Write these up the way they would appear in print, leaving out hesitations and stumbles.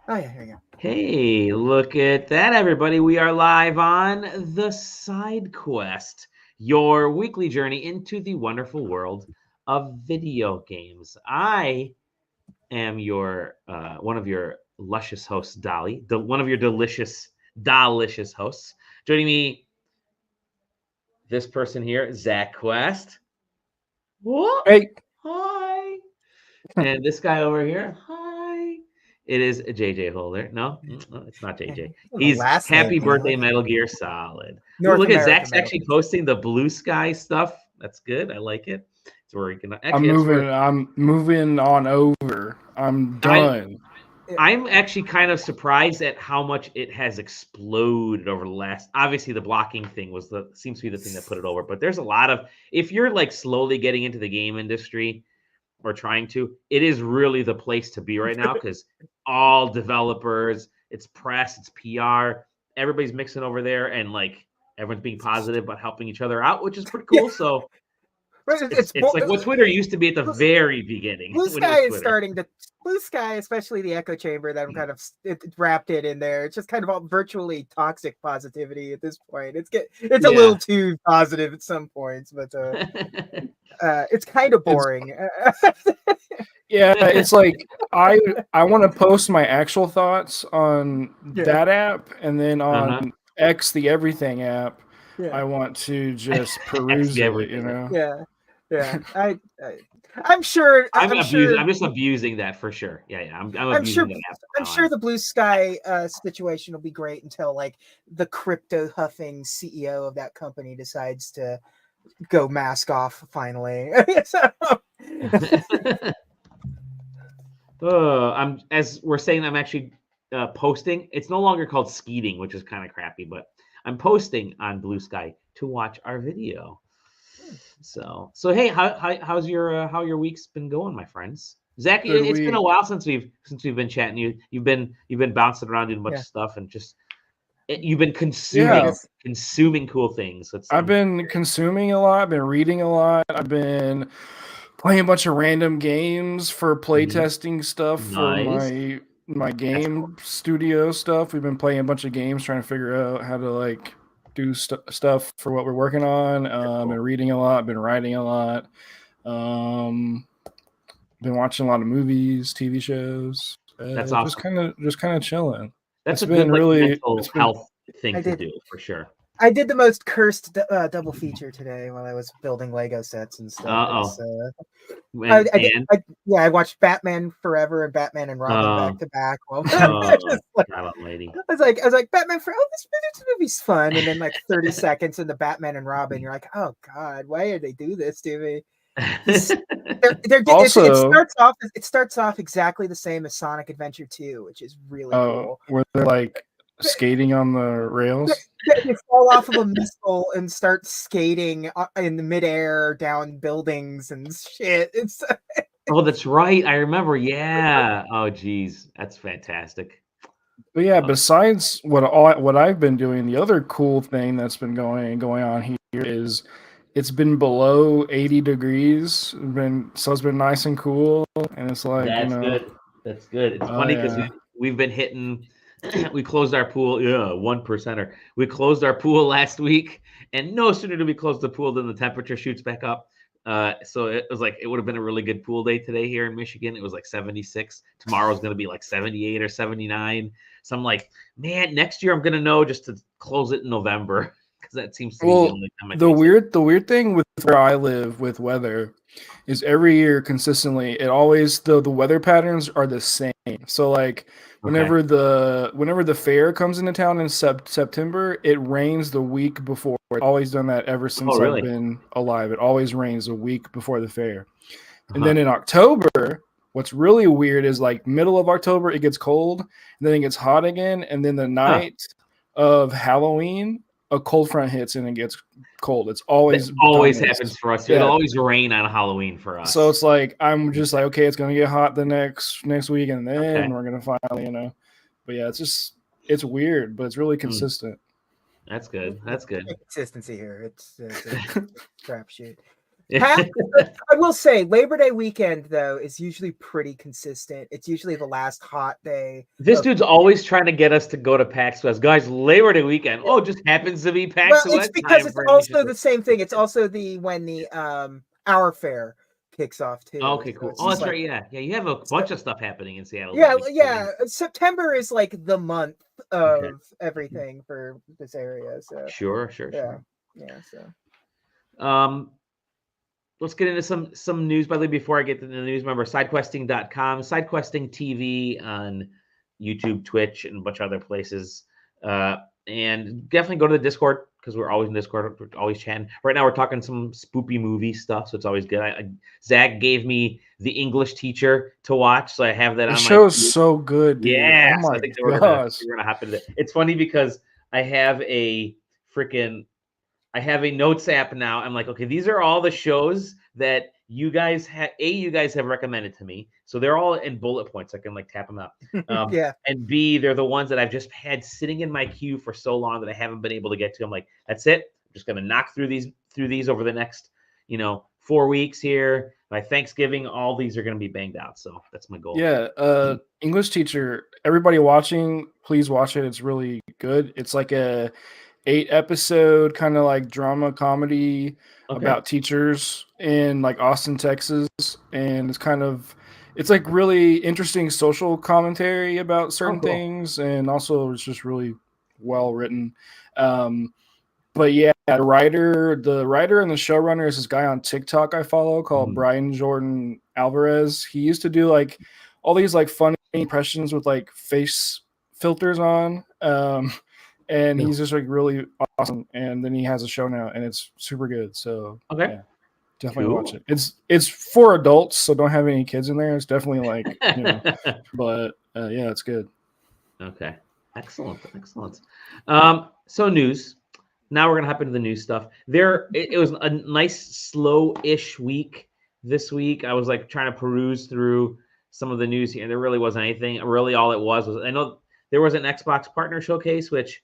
Oh, yeah, here we go. Hey, look at that, everybody. We are live on the SideQuest, your weekly journey into the wonderful world of video games. I am your one of your luscious hosts, Dolly, one of your delicious hosts. Joining me, this person here, Zach Quest. Whoop! Hey, Hi. And this guy over here, hi. It is JJ Holder. No, it's not JJ. The He's last name, Happy damn Birthday it. Metal Gear Solid. Ooh, North look at America Zach's Metal actually Gear. posting the blue sky stuff. That's good. I like it. It's where you can I'm actually. That's moving. where I'm moving on over. I'm done. I'm actually kind of surprised at how much it has exploded over the last. Obviously, the blocking thing seems to be the thing that put it over. But there's a lot of if you're like slowly getting into the game industry or trying to, it is really the place to be right now because all developers, it's press, it's PR, everybody's mixing over there, and like everyone's being positive about helping each other out, which is pretty cool. So it's like what Twitter used to be at the very beginning. Blue when it Sky was is Twitter. starting to Blue Sky, especially the echo chamber that I'm kind of wrapped it in there. It's just kind of all virtually toxic positivity at this point. It's a little too positive at some points, but it's kind of boring. Yeah, it's like I want to post my actual thoughts on that app, and then on X, the Everything app, I want to just peruse it. You know. Yeah. I'm sure. I'm just abusing that for sure. Yeah. I'm abusing that app. I'm sure the Blue Sky situation will be great until like the crypto huffing CEO of that company decides to go mask off finally. I'm as we're saying. I'm actually posting. It's no longer called skeeting, which is kind of crappy, but I'm posting on Blue Sky to watch our video. So hey, how's your week's been going, my friends? Zach, it's been a while since we've been chatting. You've been bouncing around doing a bunch of stuff and just you've been consuming cool things. I've been consuming a lot. I've been reading a lot. I've been playing a bunch of random games for playtesting stuff for my game studio stuff. We've been playing a bunch of games trying to figure out how to like do stuff for what we're working on. Been reading a lot, been writing a lot. Been watching a lot of movies, TV shows. That's awesome. Just kind of chilling. That's a good mental health thing to do for sure. I did the most cursed double feature today while I was building Lego sets and stuff. I watched Batman Forever and Batman and Robin back to back. I was like, Batman Forever. This movie's fun, and then like 30 seconds into Batman and Robin, you're like, oh god, why did they do this to me? It starts off exactly the same as Sonic Adventure 2, which is really cool. Where they're like skating on the rails. They fall off of a missile and start skating in the midair down buildings and shit. It's oh, that's right. I remember. Yeah. Oh, geez, that's fantastic. But yeah, besides what I've been doing, the other cool thing that's been going on here is it's been below 80 degrees. It's been nice and cool, and it's like good. That's good. It's funny because we've been hitting. We closed our pool. 1%er. We closed our pool last week, and no sooner did we close the pool than the temperature shoots back up. So it was like it would have been a really good pool day today here in Michigan. It was like 76. Tomorrow's going to be like 78 or 79. So I'm like, man, next year I'm going to know just to close it in November because that seems to be the only time. The weird thing with where I live with weather is every year consistently it always the weather patterns are the same. So like whenever the fair comes into town in September, it rains the week before. It's always done that ever since I've been alive. It always rains a week before the fair. And then in October, what's really weird is like middle of October it gets cold, and then it gets hot again, and then the night of Halloween a cold front hits and it gets cold. It's always happens for us. Yeah. It'll always rain on Halloween for us. So it's like I'm just like, okay, it's gonna get hot the next week, and then we're gonna finally, But yeah, it's weird, but it's really consistent. That's good. That's good. Consistency here. It's crap shit. I will say Labor Day weekend though is usually pretty consistent. It's usually the last hot day. This dude's always trying to get us to go to PAX West. Guys, Labor Day weekend. Oh, it just happens to be PAX Well, West it's because time it's frame. also the same thing. It's also when the Hour Fair kicks off too. Okay, So cool. it's Oh, that's just right. Yeah. Yeah. You have a bunch of stuff happening in Seattle. yeah, that week. yeah. September is like the month of everything for this area. So Sure. yeah. So let's get into some news, by the way, before I get to the news. Remember, sidequesting.com, sidequesting TV on YouTube, Twitch, and a bunch of other places. And definitely go to the Discord, because we're always in Discord. We're always chatting. Right now, we're talking some spoopy movie stuff, so it's always good. Zach gave me The English Teacher to watch, so I have that on my show is so good, dude. Yeah, Oh so my I think gosh. we're gonna hop into that. It's funny because I have a notes app now. I'm like, okay, these are all the shows that you guys have recommended to me. So they're all in bullet points. I can like tap them out. yeah. And B, they're the ones that I've just had sitting in my queue for so long that I haven't been able to get to. I'm like, that's it. I'm just gonna knock through these over the next, 4 weeks here. By Thanksgiving, all these are gonna be banged out. So that's my goal. Yeah, English Teacher. Everybody watching, please watch it. It's really good. It's like a 8-episode kind of like drama comedy about teachers in like Austin, Texas, and it's like really interesting social commentary about certain things, and also it's just really well written. But yeah, the writer and the showrunner is this guy on TikTok I follow called Brian Jordan Alvarez. He used to do like all these like funny impressions with like face filters on. And he's just like really awesome. And then he has a show now, and it's super good. So yeah, definitely watch it. It's for adults, so don't have any kids in there. It's definitely like but yeah, it's good. Okay, excellent. So news. Now we're gonna hop into the news stuff. It was a nice slow-ish week this week. I was like trying to peruse through some of the news here, and there really wasn't anything. Really, all it was I know there was an Xbox partner showcase, which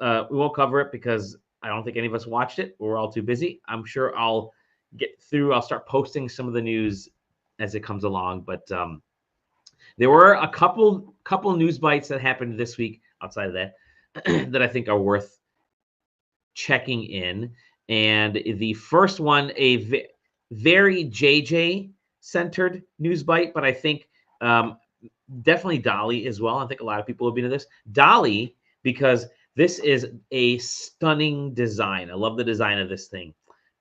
we won't cover it because I don't think any of us watched it. We're all too busy. I'm sure I'll get through. I'll start posting some of the news as it comes along. But there were a couple news bites that happened this week outside of that that I think are worth checking in. And the first one, a very JJ centered news bite, but I think definitely Dolly as well. I think a lot of people have been to this. Dolly, because this is a stunning design. I love the design of this thing.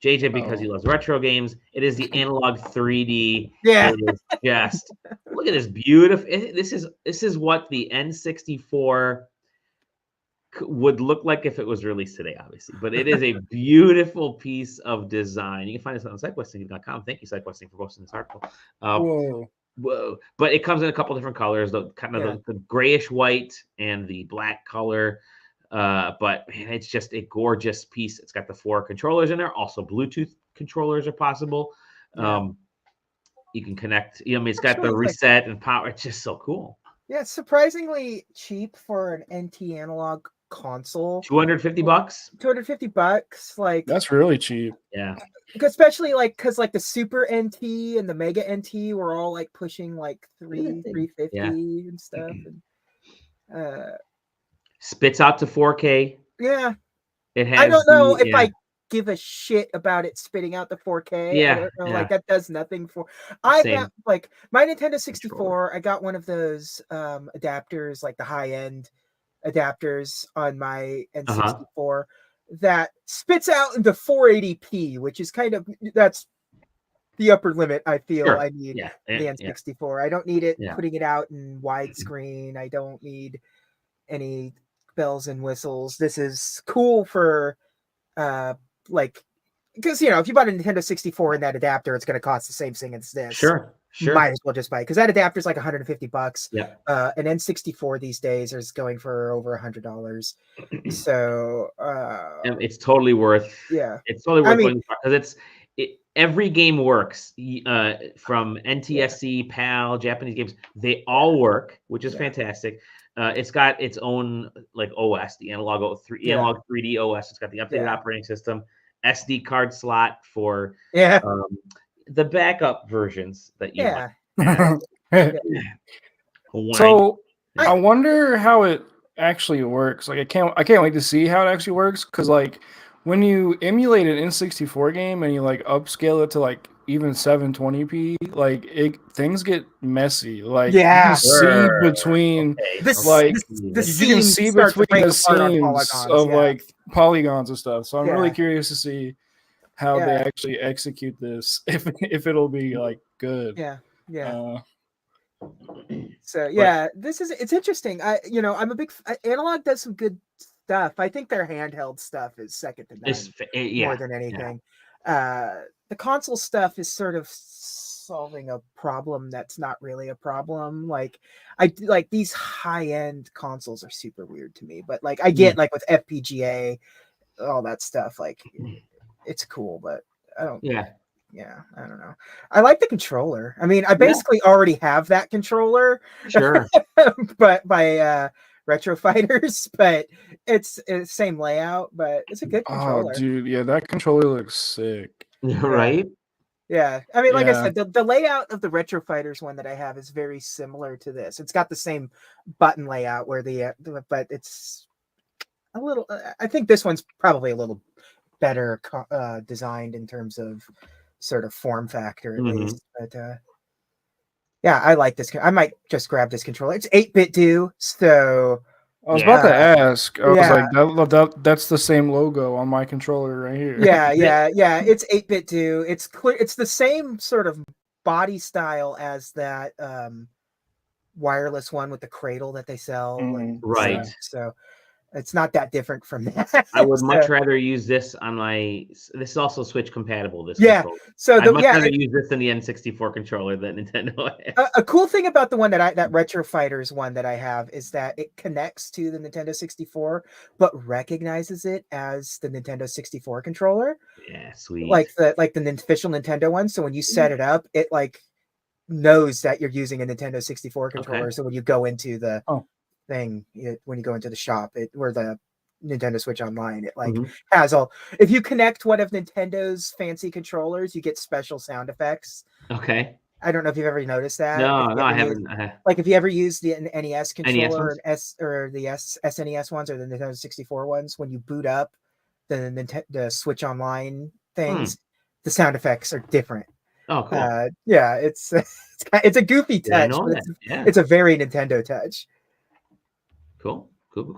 JJ, because he loves retro games. It is the Analogue 3D. Yeah. It is just look at this beautiful. This is what the N64 would look like if it was released today, obviously. But it is a beautiful piece of design. You can find this on SideQuesting.com. Thank you, SideQuesting, for posting this article. Whoa! But it comes in a couple different colors, the grayish white and the black color. But man, it's just a gorgeous piece. It's got the 4 controllers in there. Also, Bluetooth controllers are possible. You can connect. It's got the reset and power. It's just so cool. Yeah, it's surprisingly cheap for an NT analog console. $250. $250. Like that's really cheap. Yeah. Especially because the Super NT and the Mega NT were all like pushing like $350 and stuff. And spits out to 4K. Yeah. It has. I don't know if I give a shit about it spitting out the 4K. Yeah. I don't know. Like that does nothing for. I got like my Nintendo 64. Controller. I got one of those adapters, like the high end adapters on my N64 that spits out into 480p, which is that's the upper limit I feel I need the N64. I don't need it putting it out in widescreen. I don't need any bells and whistles. This is cool for because if you bought a Nintendo 64 in that adapter, it's going to cost the same thing as this. Sure. Might as well just buy it because that adapter is like $150. Yeah. An N64 these days is going for over $100. So it's totally worth. Yeah. It's totally worth going because every game works. From NTSC, PAL, Japanese games, they all work, which is fantastic. It's got its own like OS, the Analog 3D OS. It's got the updated operating system. SD card slot for Yeah. the backup versions that you Yeah. might have. So I wonder how it actually works. Like I can't wait to see how it actually works, because like when you emulate an N64 game and you like upscale it to like even 720p, like things get messy. Like you can see between you can see between the seams of like polygons and stuff. So I'm really curious to see how they actually execute this, if it'll be like good. So it's interesting. I'm a big Analogue does some good stuff. I think their handheld stuff is second to none, more than anything. The console stuff is sort of solving a problem that's not really a problem. Like these high-end consoles are super weird to me, but like I get like with FPGA, all that stuff, like it's cool, but I don't. Yeah, I don't know. I like the controller. I mean, I basically already have that controller. Sure. But by Retro Fighters, but it's same layout, but it's a good controller. Oh, dude, yeah, that controller looks sick. Right? Yeah. I mean, like I said, the layout of the Retro Fighters one that I have is very similar to this. It's got the same button layout where but it's a little I think this one's probably a little better designed in terms of sort of form factor at least, but I like this. I might just grab this controller. It's 8-bit do, so I was about to ask. I was like, that's the same logo on my controller right here. Yeah. It's 8-bit do. It's clear. It's the same sort of body style as that wireless one with the cradle that they sell. Right. So it's not that different from that. I would much rather use this on my. This is also Switch compatible. This controller. So I'd much rather use this than the N64 controller that Nintendo has. A cool thing about the one that Retro Fighters one that I have is that it connects to the Nintendo 64, but recognizes it as the Nintendo 64 controller. Yeah, sweet. Like the official Nintendo one. So when you set it up, it like knows that you're using a Nintendo 64 controller. Okay. So when you go into the thing, when you go into the shop, where the Nintendo Switch Online, it like has all. If you connect one of Nintendo's fancy controllers, you get special sound effects. Okay. I don't know if you've ever noticed that. No, I haven't. Like if you ever use the NES controller or the SNES ones or the Nintendo 64 ones, when you boot up the Switch Online things, the sound effects are different. Oh, cool. It's a goofy touch, but it's a very Nintendo touch. Cool.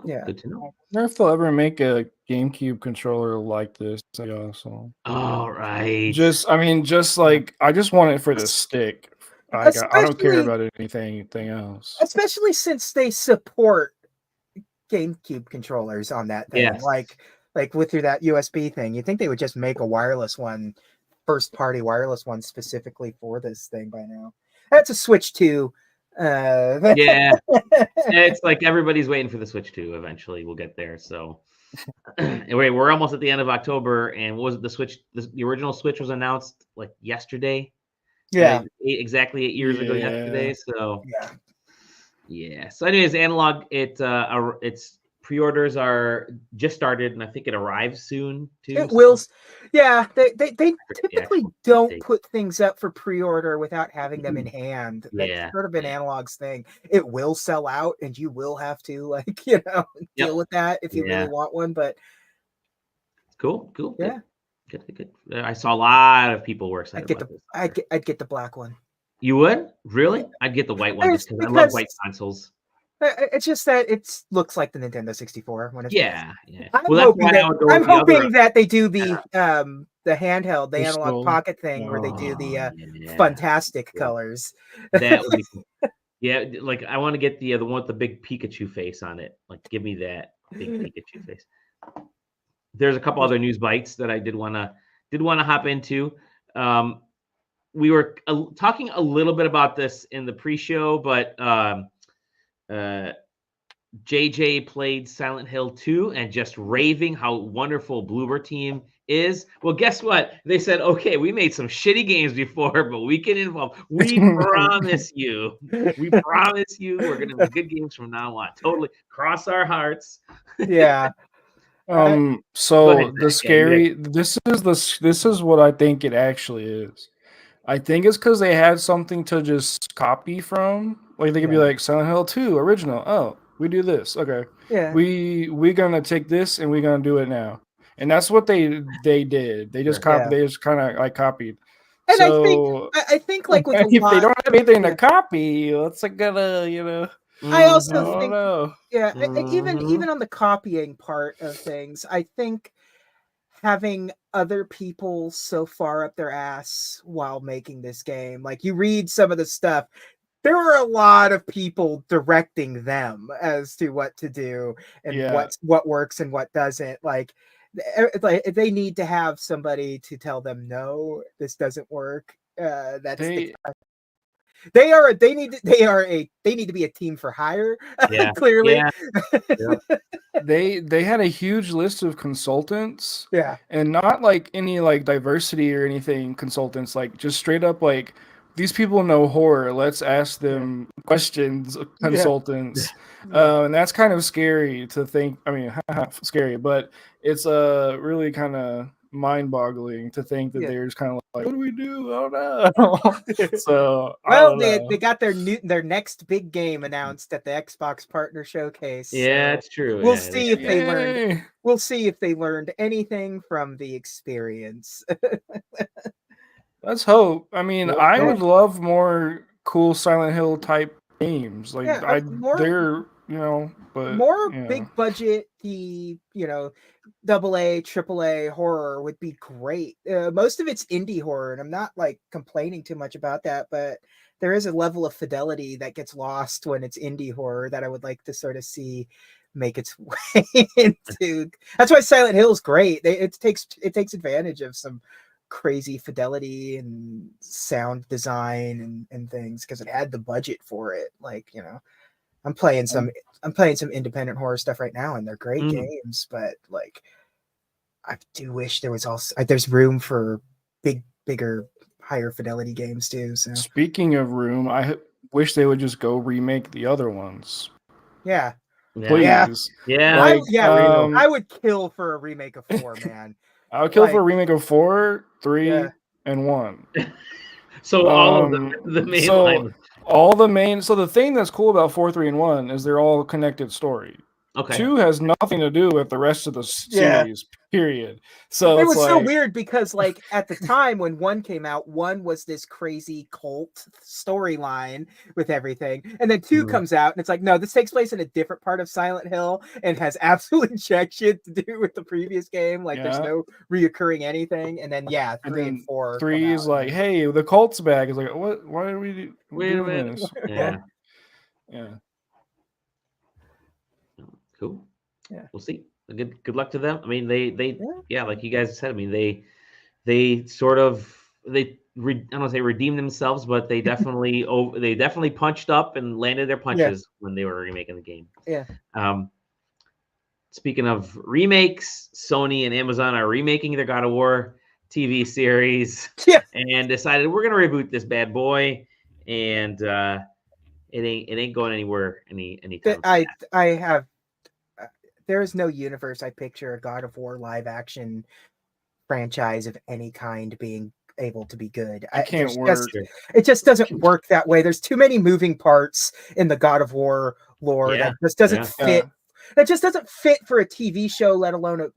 Yeah. Good to know. I wonder if they'll ever make a GameCube controller like this. That'd be awesome. All right. I just want it for the stick. Like, I don't care about anything else. Especially since they support GameCube controllers on that thing. Yes. Like through that USB thing. You'd think they would just make a wireless one, first party wireless one specifically for this thing by now. That's a Switch 2. It's like everybody's waiting for the Switch 2. Eventually we'll get there. So anyway, we're almost at the end of October, and what was it, the Switch, the original Switch was announced like yesterday. Exactly 8 years ago yesterday. So so anyways, Analogue, it's pre-orders are just started, and I think it arrives soon too. It will. Yeah, they typically don't put things up for pre-order without having them in hand. That's sort of an Analogue's thing. It will sell out, and you will have to deal with that if you really want one. But cool. Yeah, good. I saw a lot of people were excited about this. I'd get the black one. You would? Really? I'd get the white one just because I love white consoles. It's just that it looks like the Nintendo 64 when it's I'm hoping that they do the handheld, the Analogue Pocket thing where they do the fantastic colors. That would be cool. Yeah, like I want to get the one with the big Pikachu face on it. Like, give me that big Pikachu face. There's a couple other news bites that I did want to hop into. We were talking a little bit about this in the pre-show, but JJ played Silent Hill 2 and just raving how wonderful Bloober Team is. Well, guess what? They said, okay, we made some shitty games before, but we can involve. We promise you. We promise you we're going to make good games from now on. Totally. Cross our hearts. Yeah. So ahead, the Zach. Yeah, scary. This is what I think it actually is. I think it's because they had something to just copy from. Like they could be like Silent Hill 2 original. Oh, we do this. Okay. Yeah. We're gonna take this and we're gonna do it now. And that's what they did. They just copied. They just kind of like copied. And So I think like with a if they lot, don't have anything to copy, what's it gonna, I also I don't think, know. even on the copying part of things, I think having other people so far up their ass while making this game, like you read some of the stuff, there were a lot of people directing them as to what to do and what works and what doesn't. Like they need to have somebody to tell them, no, this doesn't work. They need to be a team for hire. Clearly. They had a huge list of consultants. Yeah. And not like any like diversity or anything consultants, like just straight up like these people know horror. Let's ask them questions, consultants. And that's kind of scary to think. I mean, scary, but it's really kind of mind-boggling to think that they're just kind of like, what do we do? Oh no! So they got their next big game announced at the Xbox Partner Showcase. Yeah, so it's true. We'll see if they learned. We'll see if they learned anything from the experience. Let's hope. I mean, I would love more cool Silent Hill type games. Like they're but more big budget, AA, AAA horror would be great. Most of it's indie horror, and I'm not like complaining too much about that, but there is a level of fidelity that gets lost when it's indie horror that I would like to sort of see make its way into. That's why Silent Hill is great. It takes advantage of some crazy fidelity and sound design and things because it had the budget for it. Like, I'm playing some independent horror stuff right now, and they're great games, but like I do wish there was also there's room for bigger, higher fidelity games too. So speaking of room, I wish they would just go remake the other ones. Yeah. Please. Yeah. Like, I would kill for a remake of 4, man. I would kill for a remake of 4, 3, and 1. So all of the main line. All the main. So the thing that's cool about 4, 3, and 1 is they're all connected story. Okay. 2 has nothing to do with the rest of the series. Period. So it was so weird because, like, at the time when 1 came out, 1 was this crazy cult storyline with everything, and then 2 comes out, and it's like, no, this takes place in a different part of Silent Hill and has absolutely jack shit to do with the previous game. Like, there's no reoccurring anything, and then 3 and 4. 3 is like, hey, the cult's back. It's like, what? Why are we doing Wait a minute. this? Yeah. Cool. Yeah. We'll see. Good luck to them. I mean, they like you guys said. I mean, they sort of I don't want to say redeemed themselves, but they definitely punched up and landed their punches when they were remaking the game. Yeah. Speaking of remakes, Sony and Amazon are remaking their God of War TV series. Yeah. And decided we're gonna reboot this bad boy, and it ain't going anywhere anytime. I have. There is no universe I picture a God of War live action franchise of any kind being able to be good. It just doesn't work that way. There's too many moving parts in the God of War lore that just doesn't fit. That just doesn't fit for a TV show, let alone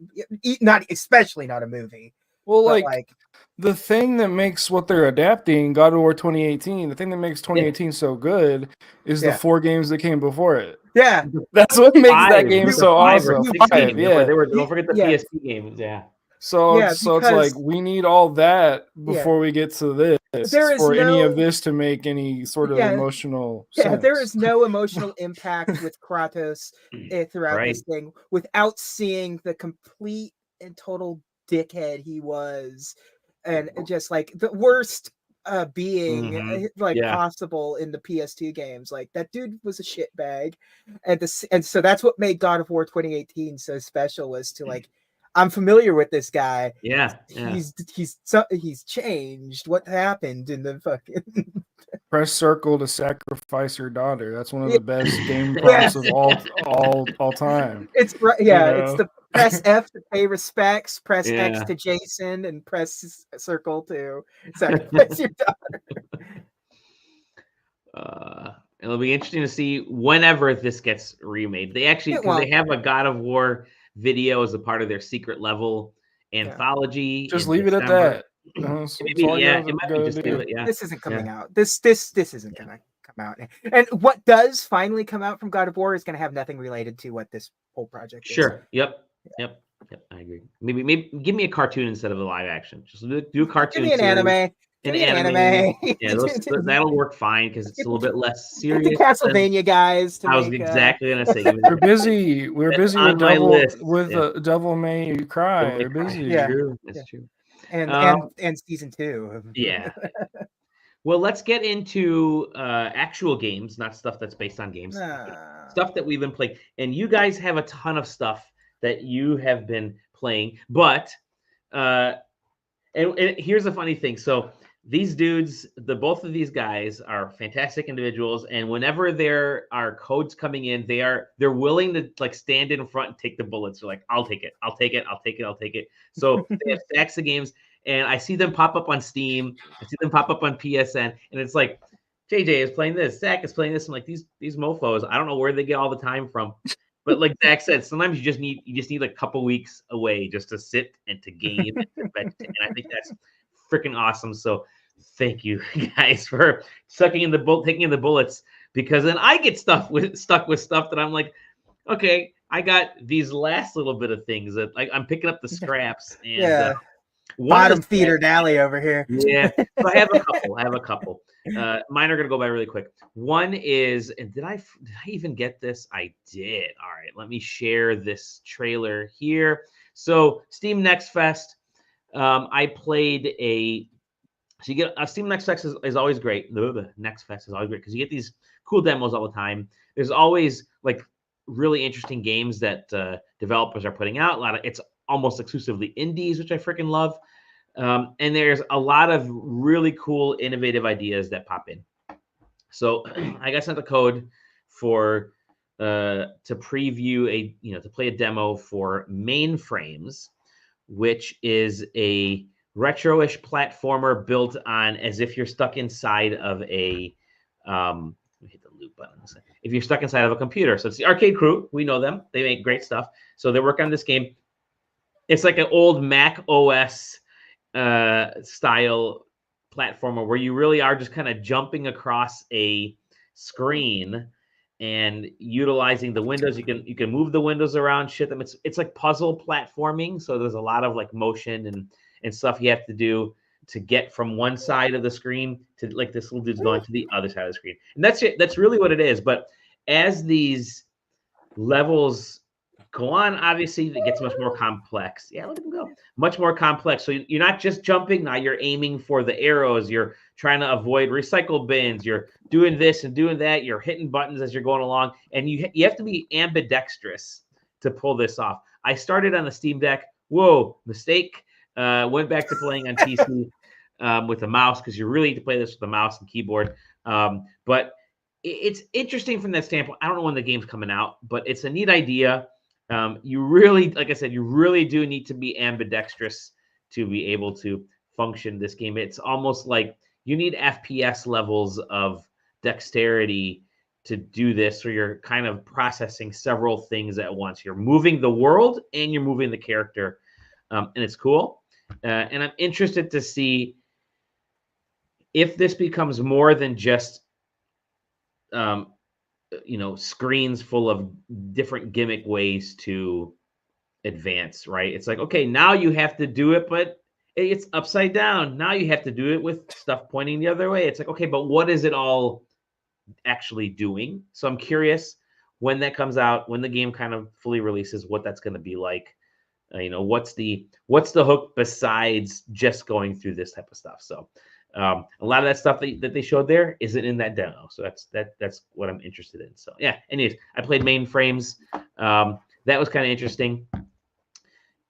especially not a movie. Well, like the thing that makes what they're adapting, God of War 2018, the thing that makes 2018 so good is the 4 games that came before it. Yeah, that's what makes that game so awesome. 5, don't forget the PSP games. Yeah. So it's like we need all that before we get to this any of this to make any sort of emotional sense. There is no emotional impact with Kratos throughout this thing without seeing the complete and total dickhead he was, and just like the worst being possible in the PS2 games. Like, that dude was a shitbag, and so that's what made God of War 2018 so special, was to like, I'm familiar with this guy. Yeah. He's changed. What happened in the fucking press circle to sacrifice your daughter? That's one of the best game prompts of all time. It's right. Yeah, it's the Press F to pay respects, press X Yeah. to Jason, and press circle to sacrifice your daughter. It'll be interesting to see whenever this gets remade. They actually, because they have a God of War video as a part of their secret level anthology. Just in leave December. it at that. Maybe, it might be just leave it. Yeah, this isn't coming out. This isn't gonna come out. And what does finally come out from God of War is gonna have nothing related to what this whole project is. Sure. Yep. I agree. Maybe give me a cartoon instead of a live action. Just do a cartoon. Give me an anime. An anime. Yeah, that'll work fine because it's a little bit less serious. The Castlevania guys. I was exactly gonna say. We're busy. We're busy with Devil May Cry. We're busy. That's true. And season 2. Yeah. Well, let's get into actual games, not stuff that's based on games. Stuff that we've been playing. And you guys have a ton of stuff that you have been playing. But and here's the funny thing. So these dudes, both of these guys are fantastic individuals. And whenever there are codes coming in, they're willing to like stand in front and take the bullets. They're like, I'll take it. So they have stacks of games. And I see them pop up on Steam. I see them pop up on PSN. And it's like, JJ is playing this. Zach is playing this. I'm like, these mofos, I don't know where they get all the time from. But like Zach said, sometimes you just need a couple weeks away just to sit and to game and I think that's freaking awesome. So thank you guys for taking in the bullets, because then I get stuck with stuff that I'm like, okay, I got these last little bit of things that like I'm picking up the scraps and bottom feeder Dally over here. Yeah, so I have a couple. Mine are gonna go by really quick. One is, and did I even get this? I did. All right, let me share this trailer here. So Steam Next Fest, I played a. So you get a Steam Next Fest is always great. The Next Fest is always great because you get these cool demos all the time. There's always like really interesting games that developers are putting out. It's almost exclusively indies, which I freaking love. And there's a lot of really cool, innovative ideas that pop in. So I got sent a code for to preview to play a demo for Mainframes, which is a retro-ish platformer built on as if you're stuck inside of a let me hit the loop button. If you're stuck inside of a computer. So it's the Arcade Crew. We know them. They make great stuff. So they work on this game. It's like an old Mac OS style platformer where you really are just kind of jumping across a screen and utilizing the windows. You can move the windows around, shit them. It's like puzzle platforming. So there's a lot of like motion and stuff you have to do to get from one side of the screen to like this little dude's going to the other side of the screen. And that's it. That's really what it is. But as these levels go on, obviously it gets much more complex. Yeah, let them go. Much more complex. So you're not just jumping now, you're aiming for the arrows, you're trying to avoid recycle bins, you're doing this and doing that, you're hitting buttons as you're going along, and you have to be ambidextrous to pull this off. I started on the Steam Deck. Whoa, mistake. Went back to playing on PC with the mouse, because you really need to play this with the mouse and keyboard. But it's interesting from that standpoint. I don't know when the game's coming out, but it's a neat idea. You really, like I said, you really do need to be ambidextrous to be able to function this game. It's almost like you need FPS levels of dexterity to do this, where you're kind of processing several things at once. You're moving the world and you're moving the character, and it's cool. And I'm interested to see if this becomes more than just screens full of different gimmick ways to advance, right? It's like, okay, now you have to do it, but it's upside down. Now you have to do it with stuff pointing the other way. It's like, okay, but what is it all actually doing? So I'm curious when that comes out, when the game kind of fully releases, what that's going to be like. What's the hook besides just going through this type of stuff? So a lot of that stuff that they showed there isn't in that demo. So that's what I'm interested in. So yeah, anyways, I played Mainframes. That was kind of interesting.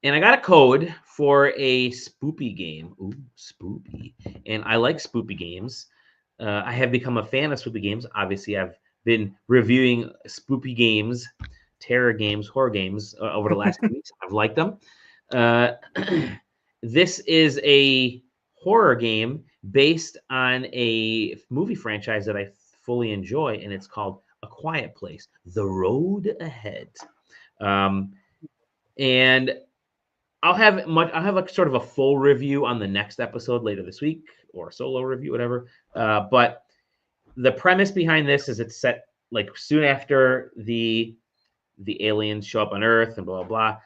And I got a code for a Spoopy game. Ooh, Spoopy. And I like Spoopy games. I have become a fan of Spoopy games. Obviously, I've been reviewing Spoopy games terror games, horror games over the last 2 weeks. I've liked them. This is a horror game based on a movie franchise that I fully enjoy, and it's called A Quiet Place: The Road Ahead. And I'll have a sort of a full review on the next episode later this week, or a solo review, whatever. But the premise behind this is it's set like soon after the aliens show up on Earth and blah blah blah,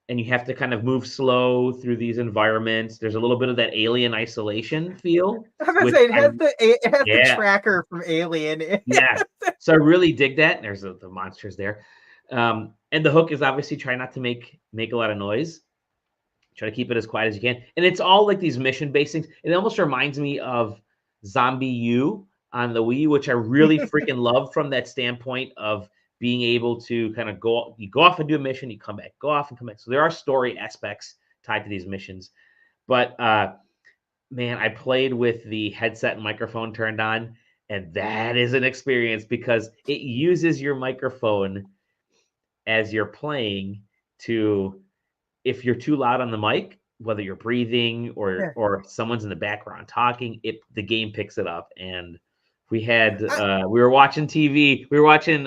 and you have to kind of move slow through these environments. There's a little bit of that Alien Isolation feel. I was gonna say it has the tracker from Alien. Yeah, so I really dig that. There's the monsters there, and the hook is obviously try not to make a lot of noise. Try to keep it as quiet as you can, and it's all like these mission-based things. It almost reminds me of Zombie U on the Wii, which I really freaking love from that standpoint of being able to kind of go off and do a mission, you come back, go off and come back. So there are story aspects tied to these missions. But man, I played with the headset and microphone turned on, and that is an experience because it uses your microphone as you're playing to, if you're too loud on the mic, whether you're breathing or someone's in the background talking, the game picks it up. And we were watching TV, we were watching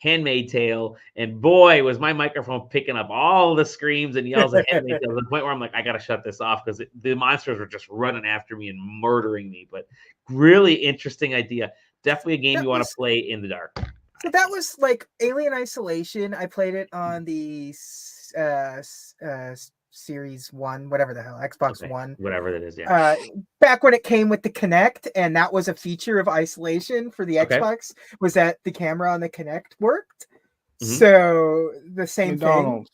Handmaid's Tale, and boy, was my microphone picking up all the screams and yells of Handmaid's Tale to the point where I'm like, I gotta shut this off because the monsters were just running after me and murdering me. But really interesting idea. Definitely a game you want to play in the dark. So that was like Alien Isolation. I played it on the Series 1, whatever the hell, Xbox One. Whatever that is, yeah. Back when it came with the Kinect, and that was a feature of Isolation for the Xbox, was that the camera on the Kinect worked. Mm-hmm. So the same thing.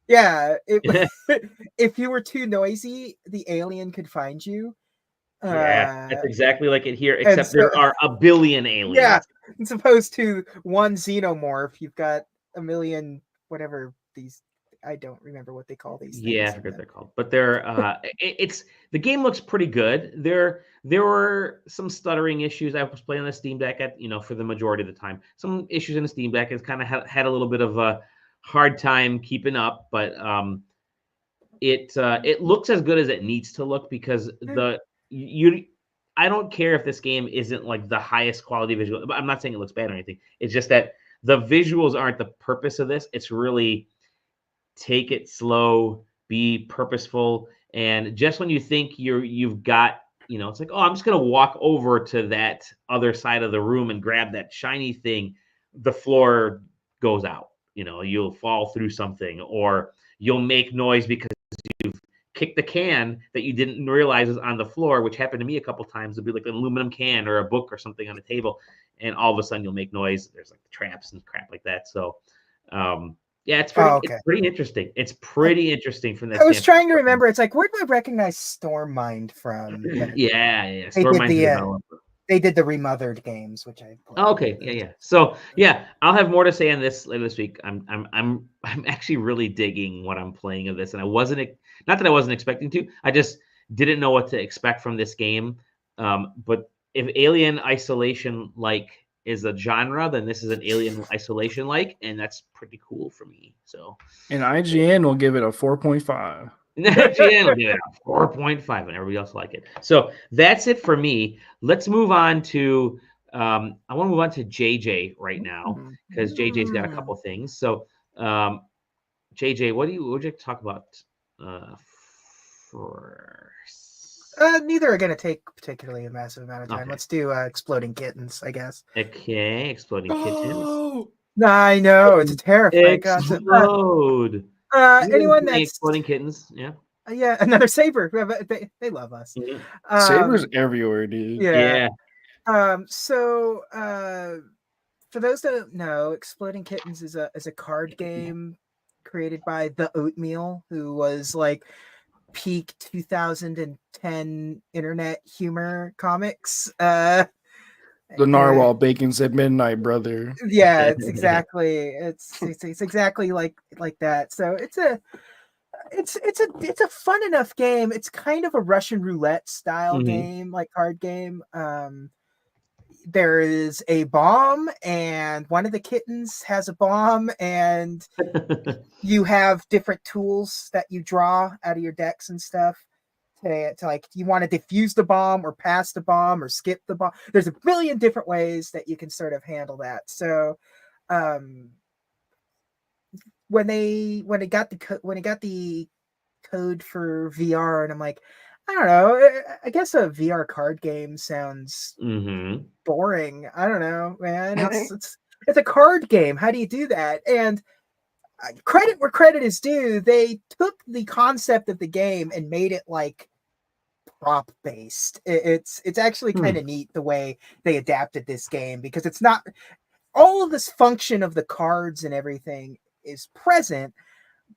Yeah. If you were too noisy, the alien could find you. Yeah, that's exactly like it here, except there are a billion aliens. Yeah, as opposed to one xenomorph, you've got a million, whatever these, I don't remember what they call these things. Yeah, I forget what they're called. But they're the game looks pretty good. There were some stuttering issues. I was playing on the Steam Deck for the majority of the time. Some issues in the Steam Deck. It's kind of had a little bit of a hard time keeping up, but it looks as good as it needs to look because I don't care if this game isn't like the highest quality visual. I'm not saying it looks bad or anything. It's just that the visuals aren't the purpose of this. It's really take it slow, be purposeful, and just when you think you've got, it's like, oh, I'm just gonna walk over to that other side of the room and grab that shiny thing, the floor goes out. You'll fall through something, or you'll make noise because you've kicked the can that you didn't realize was on the floor, which happened to me a couple times. It'll be like an aluminum can or a book or something on the table, and all of a sudden you'll make noise. There's like traps and crap like that. So yeah, it's pretty interesting. It's pretty interesting from that. I was trying to remember. It's like, where do I recognize Stormmind from? Yeah. Stormmind. They did the remothered games, which I played. Okay, yeah. So yeah, I'll have more to say on this later this week. I'm actually really digging what I'm playing of this, and I wasn't expecting to. I just didn't know what to expect from this game. But if Alien Isolation is a genre, then this is an Alien Isolation and that's pretty cool for me. So, and IGN will give it a 4.5. IGN will give it a 4.5, and everybody else like it. So that's it for me. Let's move on to I want to move on to JJ right now because JJ's got a couple things. So JJ, what would you like to talk about first? Neither are going to take particularly a massive amount of time. Okay. Let's do Exploding Kittens, I guess. Okay, Exploding Kittens. I know, it's a terrifying Explode. Anyone that's Exploding Kittens, yeah. Yeah, another Saber. They love us. Mm-hmm. Saber's everywhere, dude. Yeah. So for those that don't know, Exploding Kittens is a card game created by The Oatmeal, who was like peak 2010 internet humor comics. The narwhal bacons at midnight, brother. Yeah, it's exactly like that. So it's a fun enough game. It's kind of a Russian roulette style game, like card game. there is a bomb, and one of the kittens has a bomb, and you have different tools that you draw out of your decks and stuff to like, you want to defuse the bomb or pass the bomb or skip the bomb. There's a billion different ways that you can sort of handle that. So when it got the code for VR, and I'm like, I don't know, I guess a VR card game sounds boring. I don't know, man. It's a card game. How do you do that? And credit where credit is due, they took the concept of the game and made it like prop based. It's actually kind of neat the way they adapted this game, because it's not all of this function of the cards and everything is present,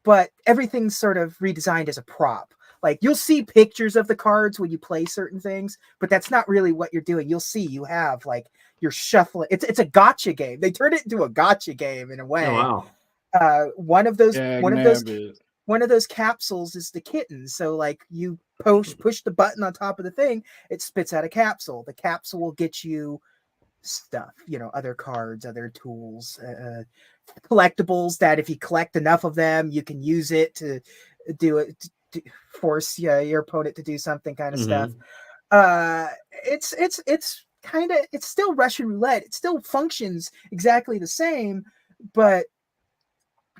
but everything's sort of redesigned as a prop. Like, you'll see pictures of the cards when you play certain things, but that's not really what you're doing. You'll see you have like, you're shuffling. It's a gotcha game. They turned it into a gotcha game in a way. Oh, wow. One of those capsules is the kitten. So like, you push the button on top of the thing, it spits out a capsule. The capsule will get you stuff, other cards, other tools, collectibles that if you collect enough of them, you can use it to do it, to force your opponent to do something kind of stuff. It's still Russian roulette. It still functions exactly the same, but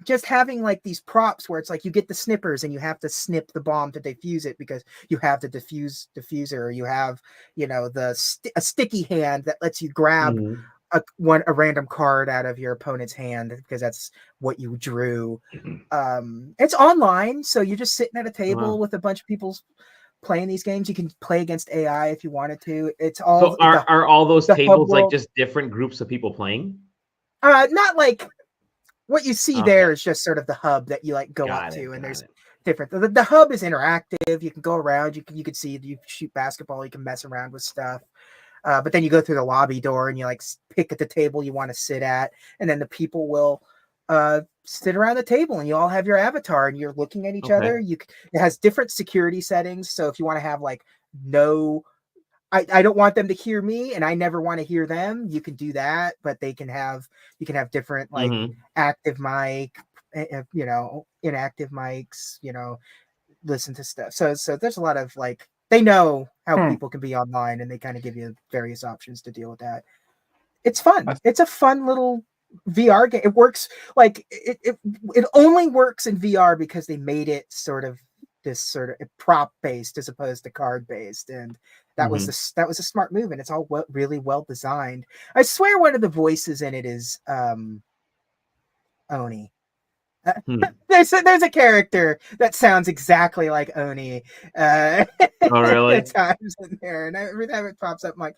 just having like these props where it's like, you get the snippers and you have to snip the bomb to defuse it because you have the diffuser, or you have, a sticky hand that lets you grab a random card out of your opponent's hand because that's what you drew. It's online, so you're just sitting at a table with a bunch of people playing these games. You can play against AI if you wanted to. It's all. So are all those tables like just different groups of people playing? Not like. What you see there is just sort of the hub that you like go up to, and there's different. The hub is interactive. You can go around. You can see, you shoot basketball. You can mess around with stuff. But then you go through the lobby door and you like pick at the table you want to sit at, and then the people will sit around the table, and you all have your avatar and you're looking at each other. It has different security settings. So if you want to have like I don't want them to hear me, and I never want to hear them, you can do that, but you can have different like active mic, inactive mics, listen to stuff. So there's a lot of like, they know how people can be online, and they kind of give you various options to deal with that. It's fun. It's a fun little VR game. It works like it only works in VR because they made it sort of this sort of prop based as opposed to card based, and that was a smart move, and it's all really well designed. I swear one of the voices in it is Oni. There's a character that sounds exactly like Oni. Oh, really? At times in there, and every time it pops up, I'm like,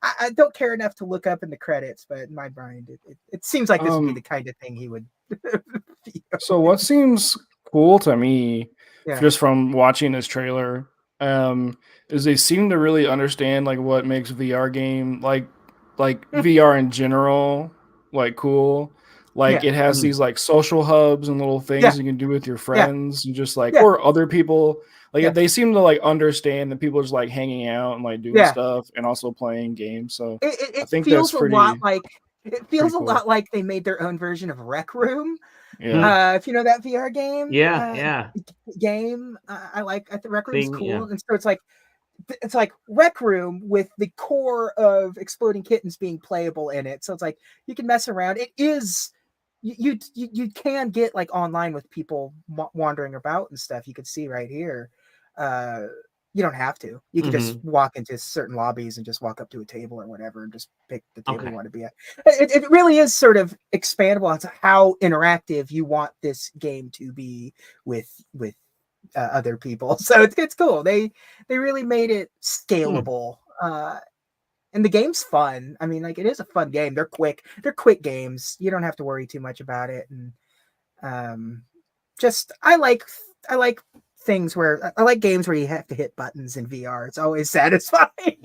I don't care enough to look up in the credits, but in my mind, it seems like this would be the kind of thing he would. So what seems cool to me, just from watching this trailer, is they seem to really understand like what makes VR game like VR in general like cool. Like it has these like social hubs and little things you can do with your friends and just like or other people. Like they seem to like understand that people just like hanging out and like doing stuff and also playing games. So I think feels that's pretty. It feels a lot like they made their own version of Rec Room. Yeah. If you know that VR game. Game. I think Rec Room is cool, and so it's like Rec Room with the core of Exploding Kittens being playable in it. So it's like you can mess around. It is you can get like online with people wandering about and stuff. You can see right here. You don't have to. You can just walk into certain lobbies and just walk up to a table or whatever and just pick the table you want to be at. It really is sort of expandable as to how interactive you want this game to be with other people. So it's cool. They really made it scalable. And the game's fun. I mean, like, it is a fun game. They're quick games. You don't have to worry too much about it. And I like things where I like games where you have to hit buttons in VR. It's always satisfying.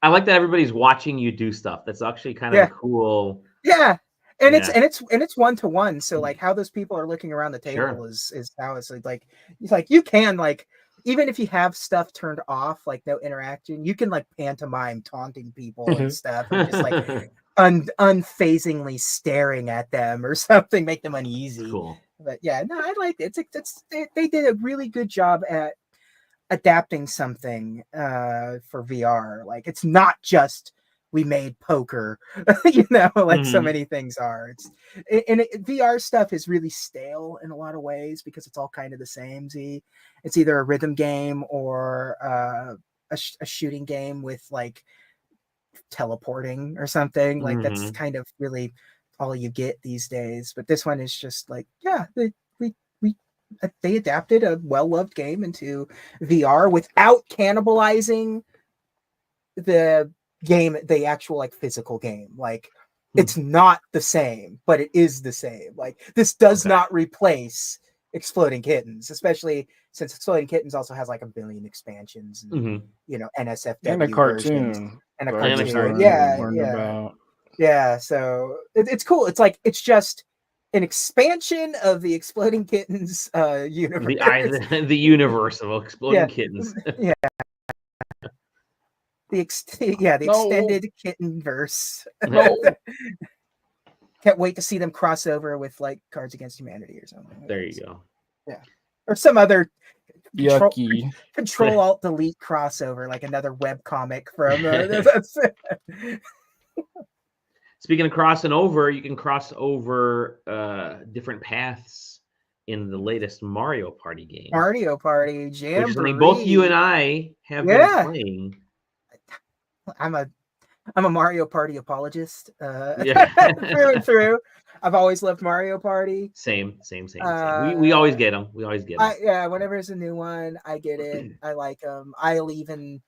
I like that everybody's watching you do stuff. That's actually kind of cool. Yeah. And it's 1-to-1. So like how those people are looking around the table is how it's like you can like even if you have stuff turned off, like no interaction, you can like pantomime taunting people and stuff, and just like unfazingly staring at them or something, make them uneasy. Cool. But yeah, no, I like it. They did a really good job at adapting something for VR. Like it's not just we made poker, like so many things are. VR stuff is really stale in a lot of ways because it's all kind of the same. It's either a rhythm game or a shooting game with like teleporting or something. Like that's kind of really all you get these days. But this one is just like, yeah, they adapted a well-loved game into VR without cannibalizing the game, the actual like physical game. Like it's not the same, but it is the same. Like this does not replace Exploding Kittens, especially since Exploding Kittens also has like a billion expansions and NSFW and a cartoon and a cartoon. Yeah, so it's cool. It's like it's just an expansion of the Exploding Kittens universe. The universe of Exploding Kittens. Yeah. The extended kitten verse. No. Can't wait to see them cross over with like Cards Against Humanity or something. There you go. Yeah. Or some other yucky Control Alt Delete crossover, like another web comic from Speaking of crossing over, you can cross over different paths in the latest Mario Party game. Mario Party, Jamboree. Which is something both you and I have been playing. I'm a Mario Party apologist through and through. I've always loved Mario Party. Same. We always get them. Yeah, whenever there's a new one, I get it. I like them. I'll even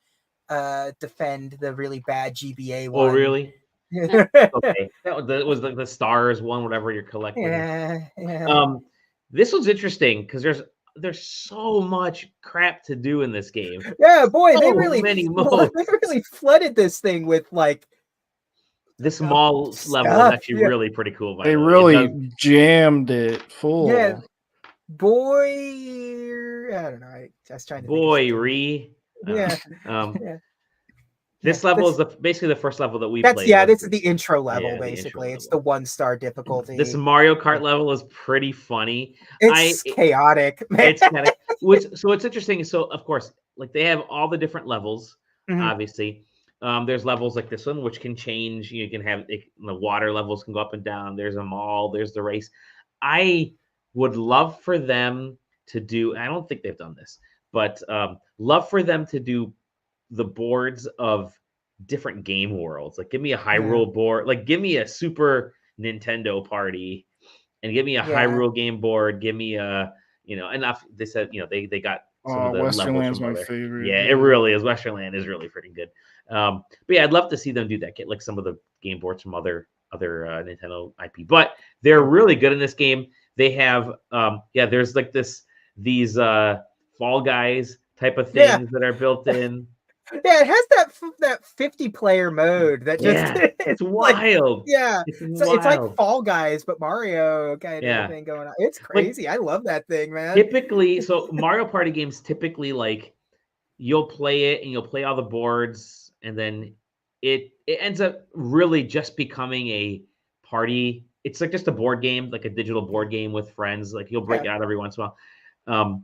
defend the really bad GBA one. Oh, really? Okay. That was the stars one, whatever you're collecting. Yeah. This was interesting because there's so much crap to do in this game. Yeah, boy, so they really flooded this thing with like this small level is actually really pretty cool. They really jammed it full. Yeah, boy, I don't know. I was trying to. Boy, This level is basically the first level that we played. Yeah, this is the intro level, basically. It's the 1-star difficulty. This Mario Kart level is pretty funny. It's chaotic, man. It's chaotic. So it's interesting. So, of course, like they have all the different levels, obviously. There's levels like this one, which can change. You can have the water levels can go up and down. There's a mall. There's the race. I would love for them to do, I don't think they've done this, but love for them to do the boards of different game worlds. Like give me a Hyrule board, like give me a Super Nintendo Party and give me a Hyrule game board. Give me a, enough. They said, they got some of the Westernland's my favorite. Yeah, it really is. Westernland is really freaking good. But yeah, I'd love to see them do that. Get like some of the game boards from other Nintendo IP, but they're really good in this game. They have, there's like these Fall Guys type of things that are built in. Yeah, it has that 50-player mode that just it's wild. It's like Fall Guys, but Mario kind of thing going on. It's crazy. I love that thing, man. Typically, so Mario Party games typically like you'll play it and you'll play all the boards, and then it ends up really just becoming a party. It's like just a board game, like a digital board game with friends. Like you'll break it out every once in a while.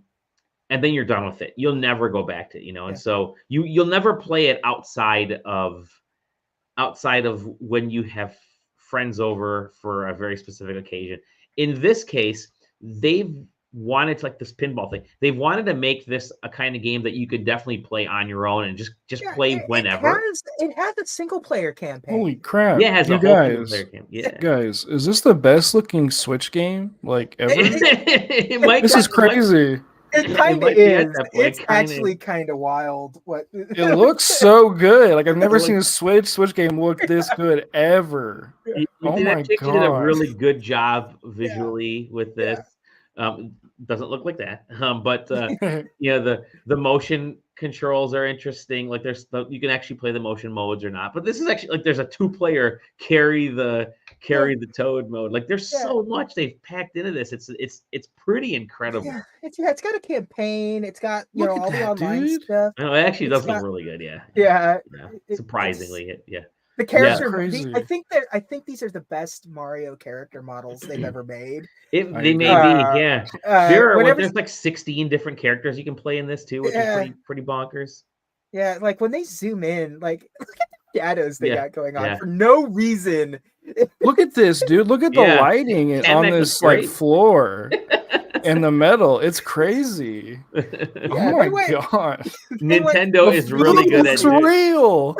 And then you're done with it. You'll never go back to it, and so you'll never play it outside of when you have friends over for a very specific occasion. In this case, they've wanted like this pinball thing. They've wanted to make this a kind of game that you could definitely play on your own and just play whenever. It has a single player campaign. Holy crap! Yeah, it has a whole single player campaign. Yeah, guys, is this the best looking Switch game like ever? This is crazy. It kind of is. It's actually kind of wild. It looks so good. Like I've never seen a Switch game look this good ever. Oh my god! You did a really good job visually with this. doesn't look like that. But the motion controls are interesting. Like you can actually play the motion modes or not. But this is actually like there's a 2-player carry the Toad mode. Like there's so much they've packed into this. It's pretty incredible. Yeah, it's got a campaign. It's got all the online stuff. No, it actually does look really good. Yeah. Surprisingly, the character. I think these are the best Mario character models they've ever made. They may be. Yeah. There's like 16 different characters you can play in this too, which is pretty bonkers. Yeah, like when they zoom in, like look at the shadows they got going on for no reason. Look at this, dude. Look at the lighting on this like floor and the metal. It's crazy. Oh my god. Nintendo is really good at it. It's real.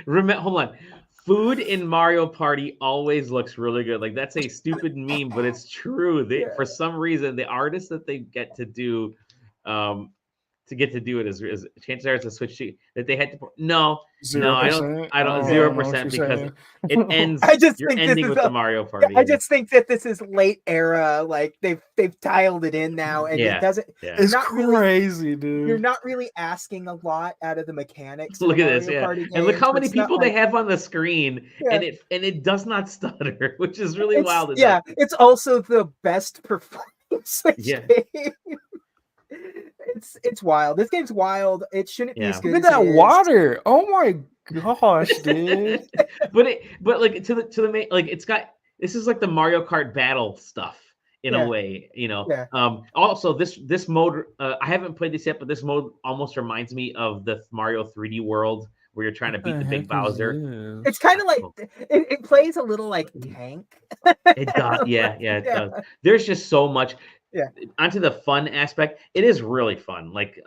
Hold on. Food in Mario Party always looks really good. Like that's a stupid meme, but it's true. For some reason, the artists that they get to do it is chances are it's a Switch that they had to. No, 0%? I don't 0% because it ends. You're ending with the Mario Party. I just think that this is late era. Like they've tiled it in now, and it doesn't. It's not crazy, dude. You're not really asking a lot out of the mechanics. Look at this, and look how many people they have on the screen, and it does not stutter, which is really wild. It's also the best performance game. It's wild. This game's wild. It shouldn't be as good. Look at that water. Oh my gosh, dude. but like to the main, like this is like the Mario Kart battle stuff in a way, Also this mode, I haven't played this yet, but this mode almost reminds me of the Mario 3D World where you're trying to beat the big Bowser. It's kind of like it plays a little like Tank. It does. It does. There's just so much. Onto the fun aspect, it is really fun. Like,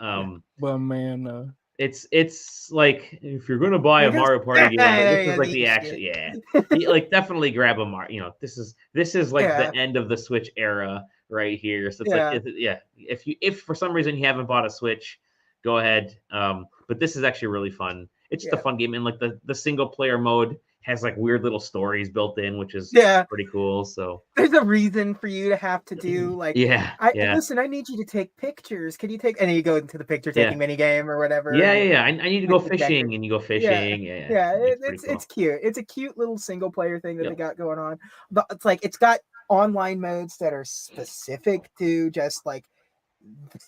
well, man, it's like if you're gonna buy a Mario Party game, this is like the action. Like definitely grab a Mario. This is like the end of the Switch era right here. So it's if for some reason you haven't bought a Switch, go ahead. But this is actually really fun. It's just a fun game, and like the single player mode has like weird little stories built in, which is pretty cool. So there's a reason for you to have to do like listen, I need you to take pictures. Can you take and then you go into the picture taking mini game or whatever. I need to go fishing and you go fishing. It's cute. It's a cute little single player thing that they got going on. But it's like it's got online modes that are specific to just like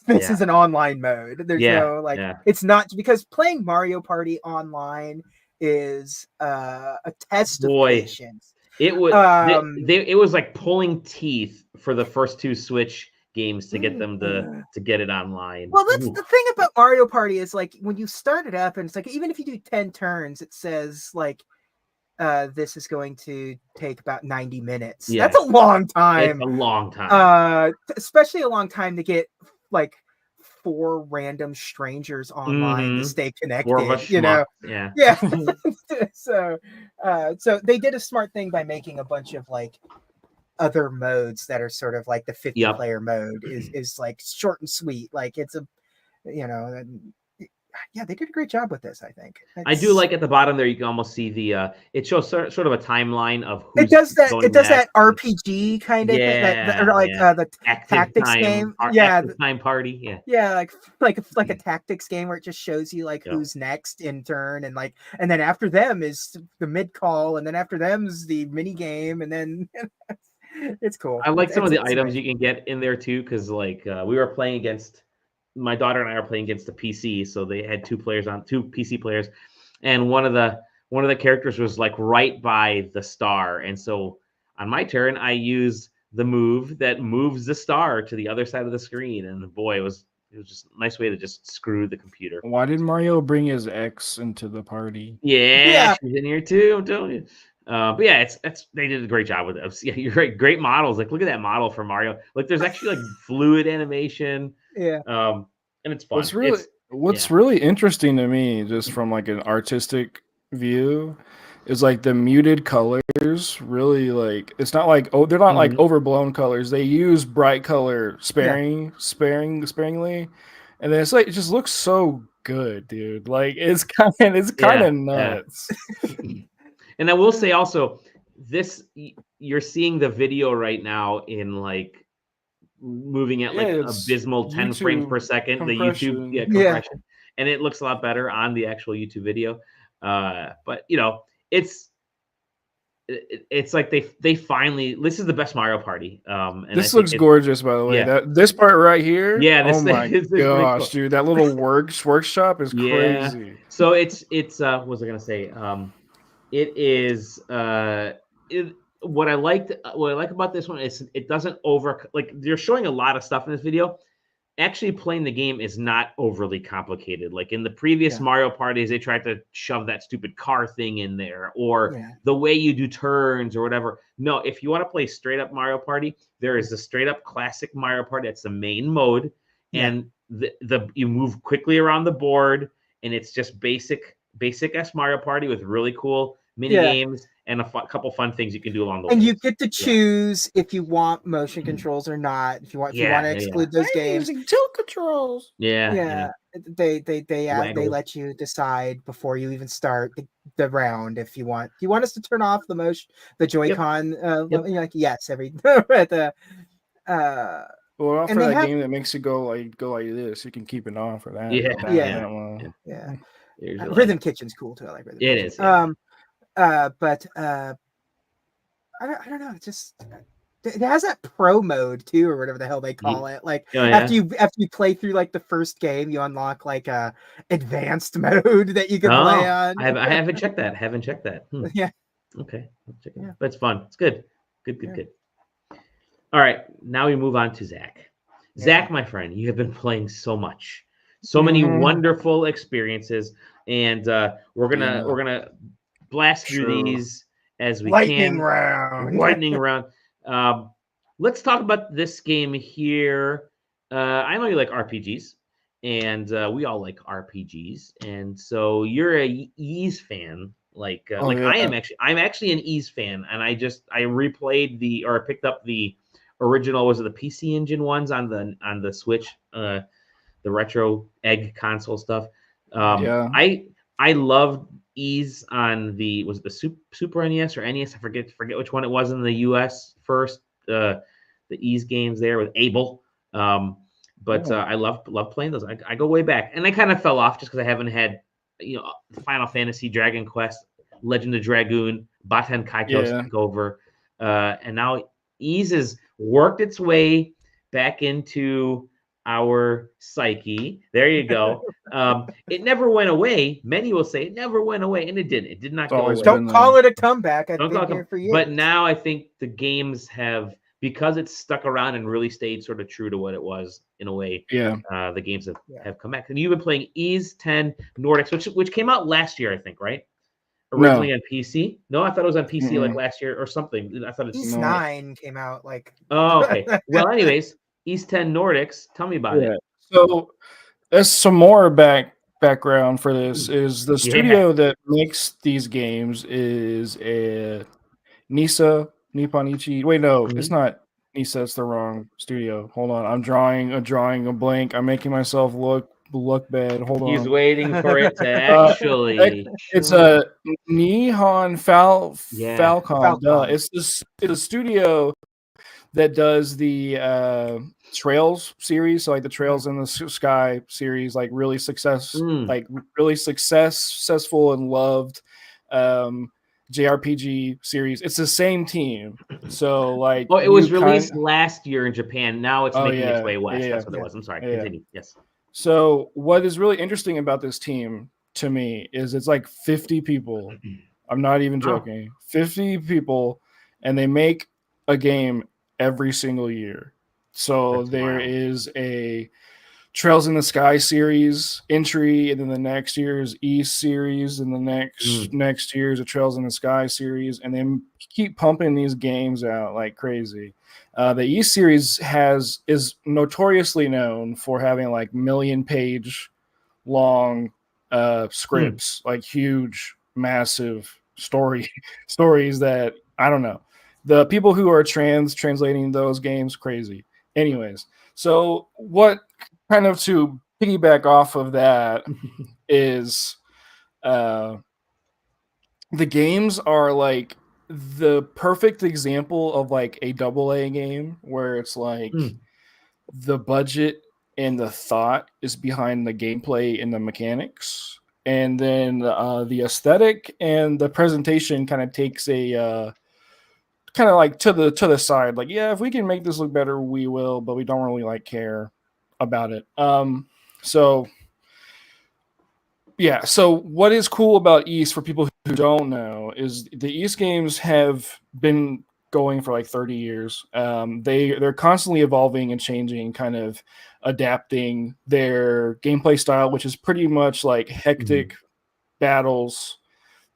this is an online mode. There's no like it's not because playing Mario Party online is a test of patience. It was it was like pulling teeth for the first 2 Switch games to get them to get it online. Well, that's the thing about Mario Party is like when you start it up and it's like even if you do 10 turns, it says like this is going to take about 90 minutes. That's a long time. It's a long time. Especially a long time to get like 4 random strangers online to stay connected, so they did a smart thing by making a bunch of like other modes that are sort of like the 50 player mode is like short and sweet. Like it's a they did a great job with this. I think I do like at the bottom there. You can almost see the. It shows sort of a timeline of who's it does that RPG kind of the tactics game. Time party. Like a tactics game where it just shows you like who's next in turn and then after them is the mid call and then after them is the mini game and then. It's cool. I like some of the items you can get in there too because like we were playing against. My daughter and I are playing against the PC, so they had 2 PC players, and one of the characters was like right by the star, and so on my turn I used the move that moves the star to the other side of the screen, and boy, it was just a nice way to just screw the computer. Why did Mario bring his ex into the party? Yeah. She's in here too. I'm telling you. But they did a great job with it. Yeah, you're right. Great models. Like look at that model for Mario. Like there's actually like fluid animation. And it's fun. What's really interesting to me, just from like an artistic view, is like the muted colors. Really, like it's not like they're not like overblown colors. They use bright color sparingly, and then it's like it just looks so good, dude. Like it's kind of nuts. And I will say also, you're seeing the video right now in like moving at like it's abysmal 10 frames per YouTube second, the compression. YouTube compression, and it looks a lot better on the actual YouTube video. But you know, it's like they finally, this is the best Mario Party. And This looks gorgeous, by the way. Yeah. This part right here. Yeah, this oh my is gosh, cool. dude, that little workshop is crazy. So it's what was I gonna say? It is what I like about this one is it doesn't like they're showing a lot of stuff in this video. Actually playing the game is not overly complicated. Like in the previous Mario parties, they tried to shove that stupid car thing in there, or the way you do turns or whatever. No, if you want to play straight up Mario Party, there is the straight up classic Mario Party. That's the main mode, and the you move quickly around the board, and it's just basic S Mario Party with really cool mini games and a couple fun things you can do along the way. And you get to choose if you want motion controls or not. If you want to exclude those games, using tilt controls. They let you decide before you even start the round if you want. Do you want us to turn off the Joy-Con? Like yes, every at the. Well, for that game that makes you go like this, you can keep it on for that. Rhythm Kitchen's cool too. I like Rhythm Kitchen. It is. But I don't know. It just it has that pro mode too, or whatever the hell they call it. Like after you play through like the first game, you unlock like a advanced mode that you can play on. I haven't checked that. Yeah. Okay, I'll check it out. But it's fun. It's good. Good. All right, now we move on to Zach. Zach, my friend, you have been playing so much, so many wonderful experiences, and we're gonna blast through these as we can. Lightning round. Let's talk about this game here. I know you like RPGs, and we all like RPGs, and so you're a Ys fan. I am actually. I'm actually an Ys fan, and I replayed picked up the original. Was it the PC Engine ones on the Switch? The retro egg console stuff. I loved Ys on was it the Super NES or NES? I forget which one it was in the US first. The Ys games there with Abel. I love playing those. I go way back, and I kind of fell off just because I haven't had Final Fantasy, Dragon Quest, Legend of Dragoon, Baten Kaitos took over, and now Ys has worked its way back into our psyche. There you go. It never went away. Many will say it never went away, and it didn't. It did not go away. Don't call it a comeback. I've been here for years. But now I think the games have, because it's stuck around and really stayed sort of true to what it was in a way. The games have come back. And you've been playing Ys 10 Nordics, which came out last year, I think, right? Originally on PC. No, I thought it was on PC like last year or something. I thought Ys 9 came out like. Oh, okay. Well, anyways, Ys 10 Nordics. Tell me about it. So, there's some more background for this. Is the studio that makes these games is a Nisa Nipponichi. Wait, no, it's not Nisa. It's the wrong studio. Hold on, I'm drawing a blank. I'm making myself look bad. Hold on. He's waiting for it to actually. It's a Nihon Falcon. It's a studio that does the Trails series, so like the Trails in the Sky series, like really successful and loved JRPG series. It's the same team. So like it was released last year in Japan. Now it's making its way west. That's what it was. I'm sorry. Continue. Yes. So what is really interesting about this team to me is it's like 50 people. I'm not even joking. 50 people, and they make a game every single year. So there is a Trails in the Sky series entry, and then the next year's East series, and the next year's a Trails in the Sky series, and then keep pumping these games out like crazy. The East series is notoriously known for having like million-page long scripts, like huge, massive stories that I don't know. The people who are translating those games, crazy. Anyways, so what kind of to piggyback off of that is the games are like the perfect example of like a AA game where it's like the budget and the thought is behind the gameplay and the mechanics, and then the aesthetic and the presentation kind of takes a kind of like to the side. Like, yeah, if we can make this look better, we will, but we don't really like care about it. So yeah, so what is cool about East for people who don't know is the East games have been going for like 30 years. They're constantly evolving and changing, kind of adapting their gameplay style, which is pretty much like hectic battles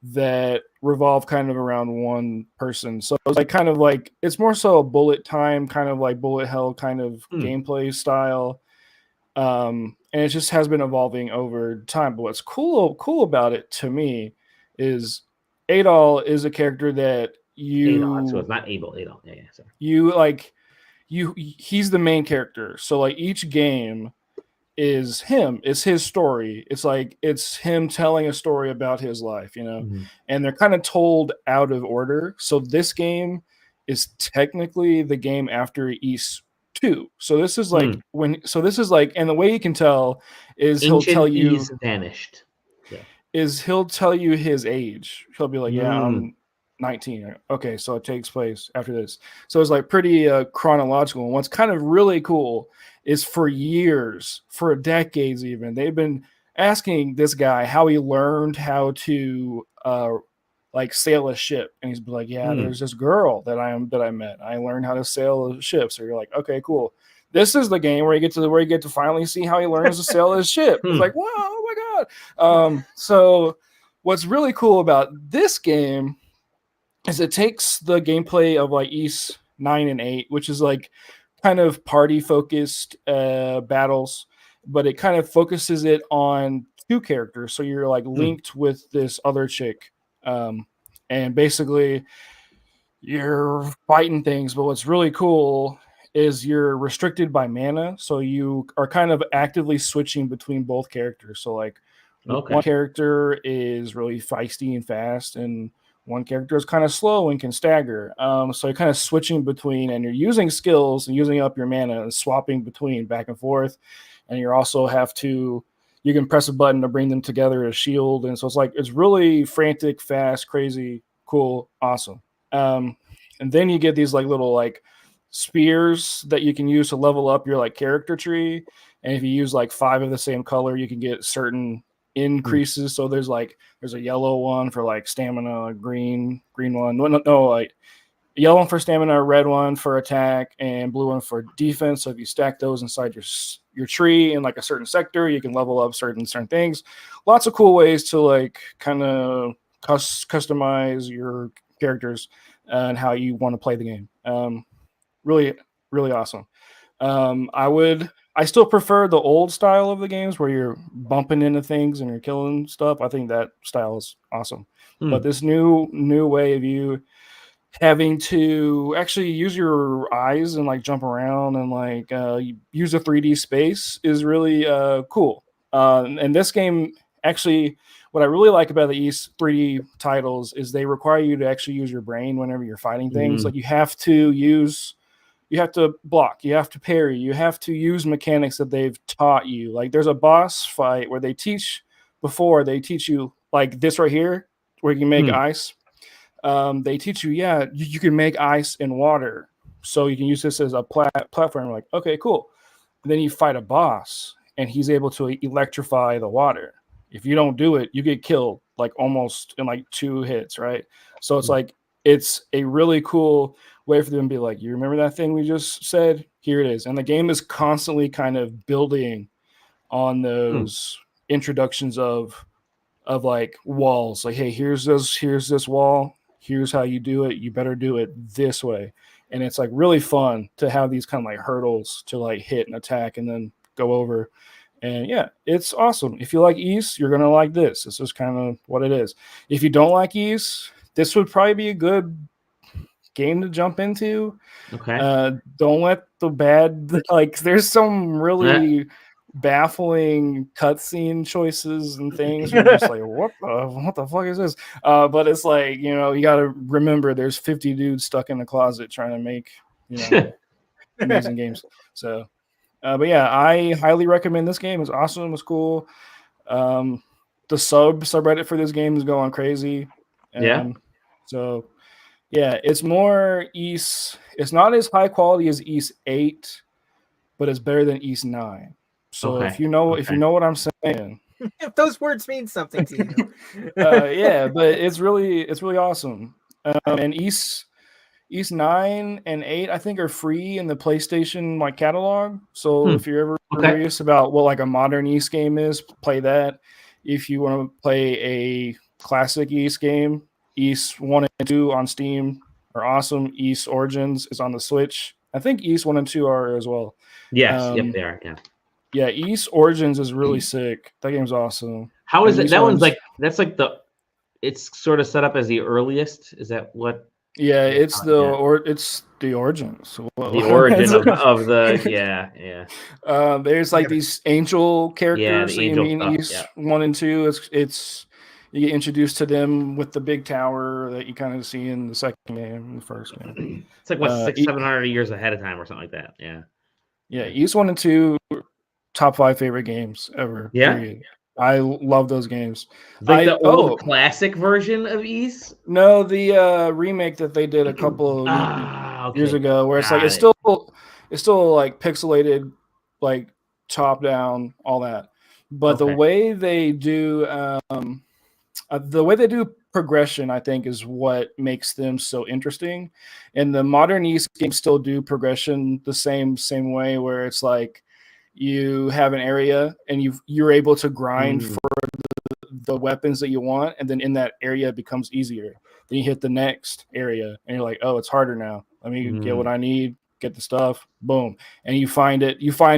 that revolve kind of around one person. So it's like kind of like it's more so a bullet time, kind of like bullet hell kind of gameplay style. And it just has been evolving over time. But what's cool about it to me is Adol is a character that Adol, so it's not Abel. Adol, yeah, sorry. You like he's the main character. So like each game is him. It's his story. It's like it's him telling a story about his life, you know. And they're kind of told out of order. So this game is technically the game after East 2. So this is like and the way you can tell is Ancient he'll tell you East vanished. Yeah. He'll tell you his age. He'll be like, yeah, I'm 19. Okay, so it takes place after this. So it's like pretty chronological. And what's kind of really cool is for years, for decades even, they've been asking this guy how he learned how to like sail a ship. And he's like, yeah, there's this girl that I met. I learned how to sail a ship. So you're like, okay, cool. This is the game where you get to finally see how he learns to sail his ship. It's like, whoa, oh my god. So what's really cool about this game is it takes the gameplay of like East 9 and 8, which is like kind of party focused battles, but it kind of focuses it on two characters. So you're like linked with this other chick, and basically you're fighting things. But what's really cool is you're restricted by mana, so you are kind of actively switching between both characters. So like one character is really feisty and fast, and one character is kind of slow and can stagger. So you're kind of switching between, and you're using skills and using up your mana and swapping between back and forth. And you also you can press a button to bring them together as shield. And so it's really frantic, fast, crazy, cool, awesome. And then you get these like little like spears that you can use to level up your like character tree. And if you use like 5 of the same color, you can get certain increases. So there's a yellow one for like stamina, a green one. Like yellow one for stamina, red one for attack, and blue one for defense. So if you stack those inside your tree in like a certain sector, you can level up certain things. Lots of cool ways to like kind of customize your characters and how you want to play the game. Really, really awesome. I still prefer the old style of the games where you're bumping into things and you're killing stuff. I think that style is awesome. But this new way of you having to actually use your eyes and like jump around and like use a 3D space is really cool. And this game actually, what I really like about the East 3D titles is they require you to actually use your brain whenever you're fighting things. Like you have to block, you have to parry, you have to use mechanics that they've taught you. Like there's a boss fight where they teach you like this right here, where you can make ice. They teach you, you can make ice in water. So you can use this as a platform. Like, okay, cool. And then you fight a boss and he's able to electrify the water. If you don't do it, you get killed like almost in like 2 hits, right? So it's like, it's a really cool way for them to be like, you remember that thing we just said? Here it is. And the game is constantly kind of building on those introductions of like walls. Like, hey, here's this wall. Here's how you do it. You better do it this way. And it's like really fun to have these kind of like hurdles to like hit and attack and then go over. And yeah, it's awesome. If you like East, you're going to like this. This is kind of what it is. If you don't like East, this would probably be a good game to jump into. Okay. Don't let the bad, like there's some really baffling cutscene choices and things. You're just like, what the fuck is this? But it's like, you know, you got to remember there's 50 dudes stuck in the closet trying to make, you know, amazing games. So But yeah, I highly recommend this game. It's awesome. It's cool. Um, the subreddit for this game is going crazy. Yeah. So yeah, it's more East. It's not as high quality as East 8, but it's better than East 9. So Okay. if you know what I'm saying, If those words mean something to you. yeah, but it's really awesome. And East 9 and 8, I think, are free in the PlayStation like catalog. So if you're ever curious about what like a modern East game is, play that. If you want to play a classic East game, East 1 and 2 on Steam are awesome. East Origins is on the Switch. I think East 1 and 2 are as well. Yes, yep, they are. Yeah. Yeah, East Origins is really sick. That game's awesome. How is And it? East That one's One's- like that's like it's sort of set up as the earliest. Is that what? Yeah, it's the origins. The origin of the yeah. There's like these angel characters the angel in stuff, East 1 and 2. It's you get introduced to them with the big tower that you kind of see in the second game, the first game. It's like what 700 years ahead of time or something like that. Yeah. Yeah, East 1 and 2, top 5 favorite games ever. Yeah. Period. I love those games. Like the old classic version of East? No, the remake that they did a couple years ago, where it's like it's still like pixelated, like top down, all that. But the way they do progression, I think, is what makes them so interesting. And the modern East games still do progression the same way, where it's like you have an area and you're able to grind for the weapons that you want, and then in that area it becomes easier. Then you hit the next area and you're like, oh, it's harder now. Let me get what I need, get the stuff, boom. And you find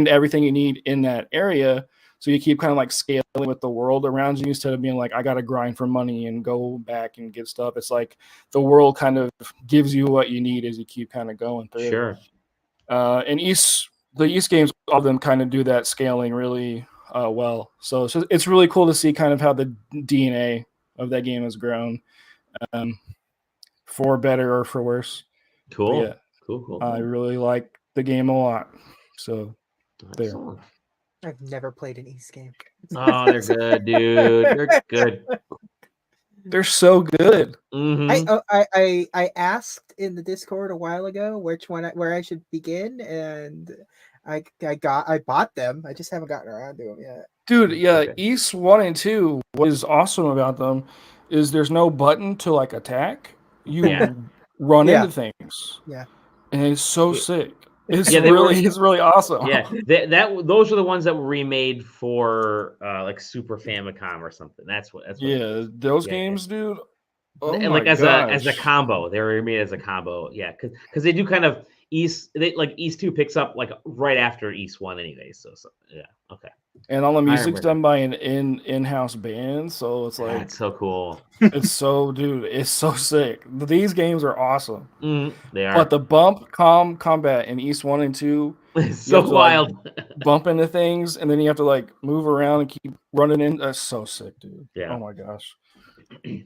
everything you need in that area. So you keep kind of like scaling with the world around you instead of being like, I got to grind for money and go back and get stuff. It's like the world kind of gives you what you need as you keep kind of going through. Sure. And the East games, all of them kind of do that scaling really well. So it's really cool to see kind of how the DNA of that game has grown, for better or for worse. Cool. But yeah, cool. I really like the game a lot. So there. I've never played an East game. Oh, they're good, dude. They're good. They're so good. Mm-hmm. I asked in the Discord a while ago where I should begin, and I bought them. I just haven't gotten around to them yet. Dude, yeah, East 1 and 2, what is awesome about them is there's no button to like attack. You run into things. Yeah. And it's so sick. It's really awesome. Yeah, those are the ones that were remade for like Super Famicom or something. That's what. Yeah, those games, dude. Oh and my like as gosh. a combo, they were remade as a combo. Yeah, because they do kind of East 2 picks up like right after East 1 anyway. So yeah, okay. And all the music's done by an in-house band, so it's like that's so cool. It's so sick. These games are awesome. They are. But the bump combat in East 1 and 2 is so wild. Like, bump into things, and then you have to like move around and keep running in. That's so sick, dude. Yeah. Oh my gosh. Yeah.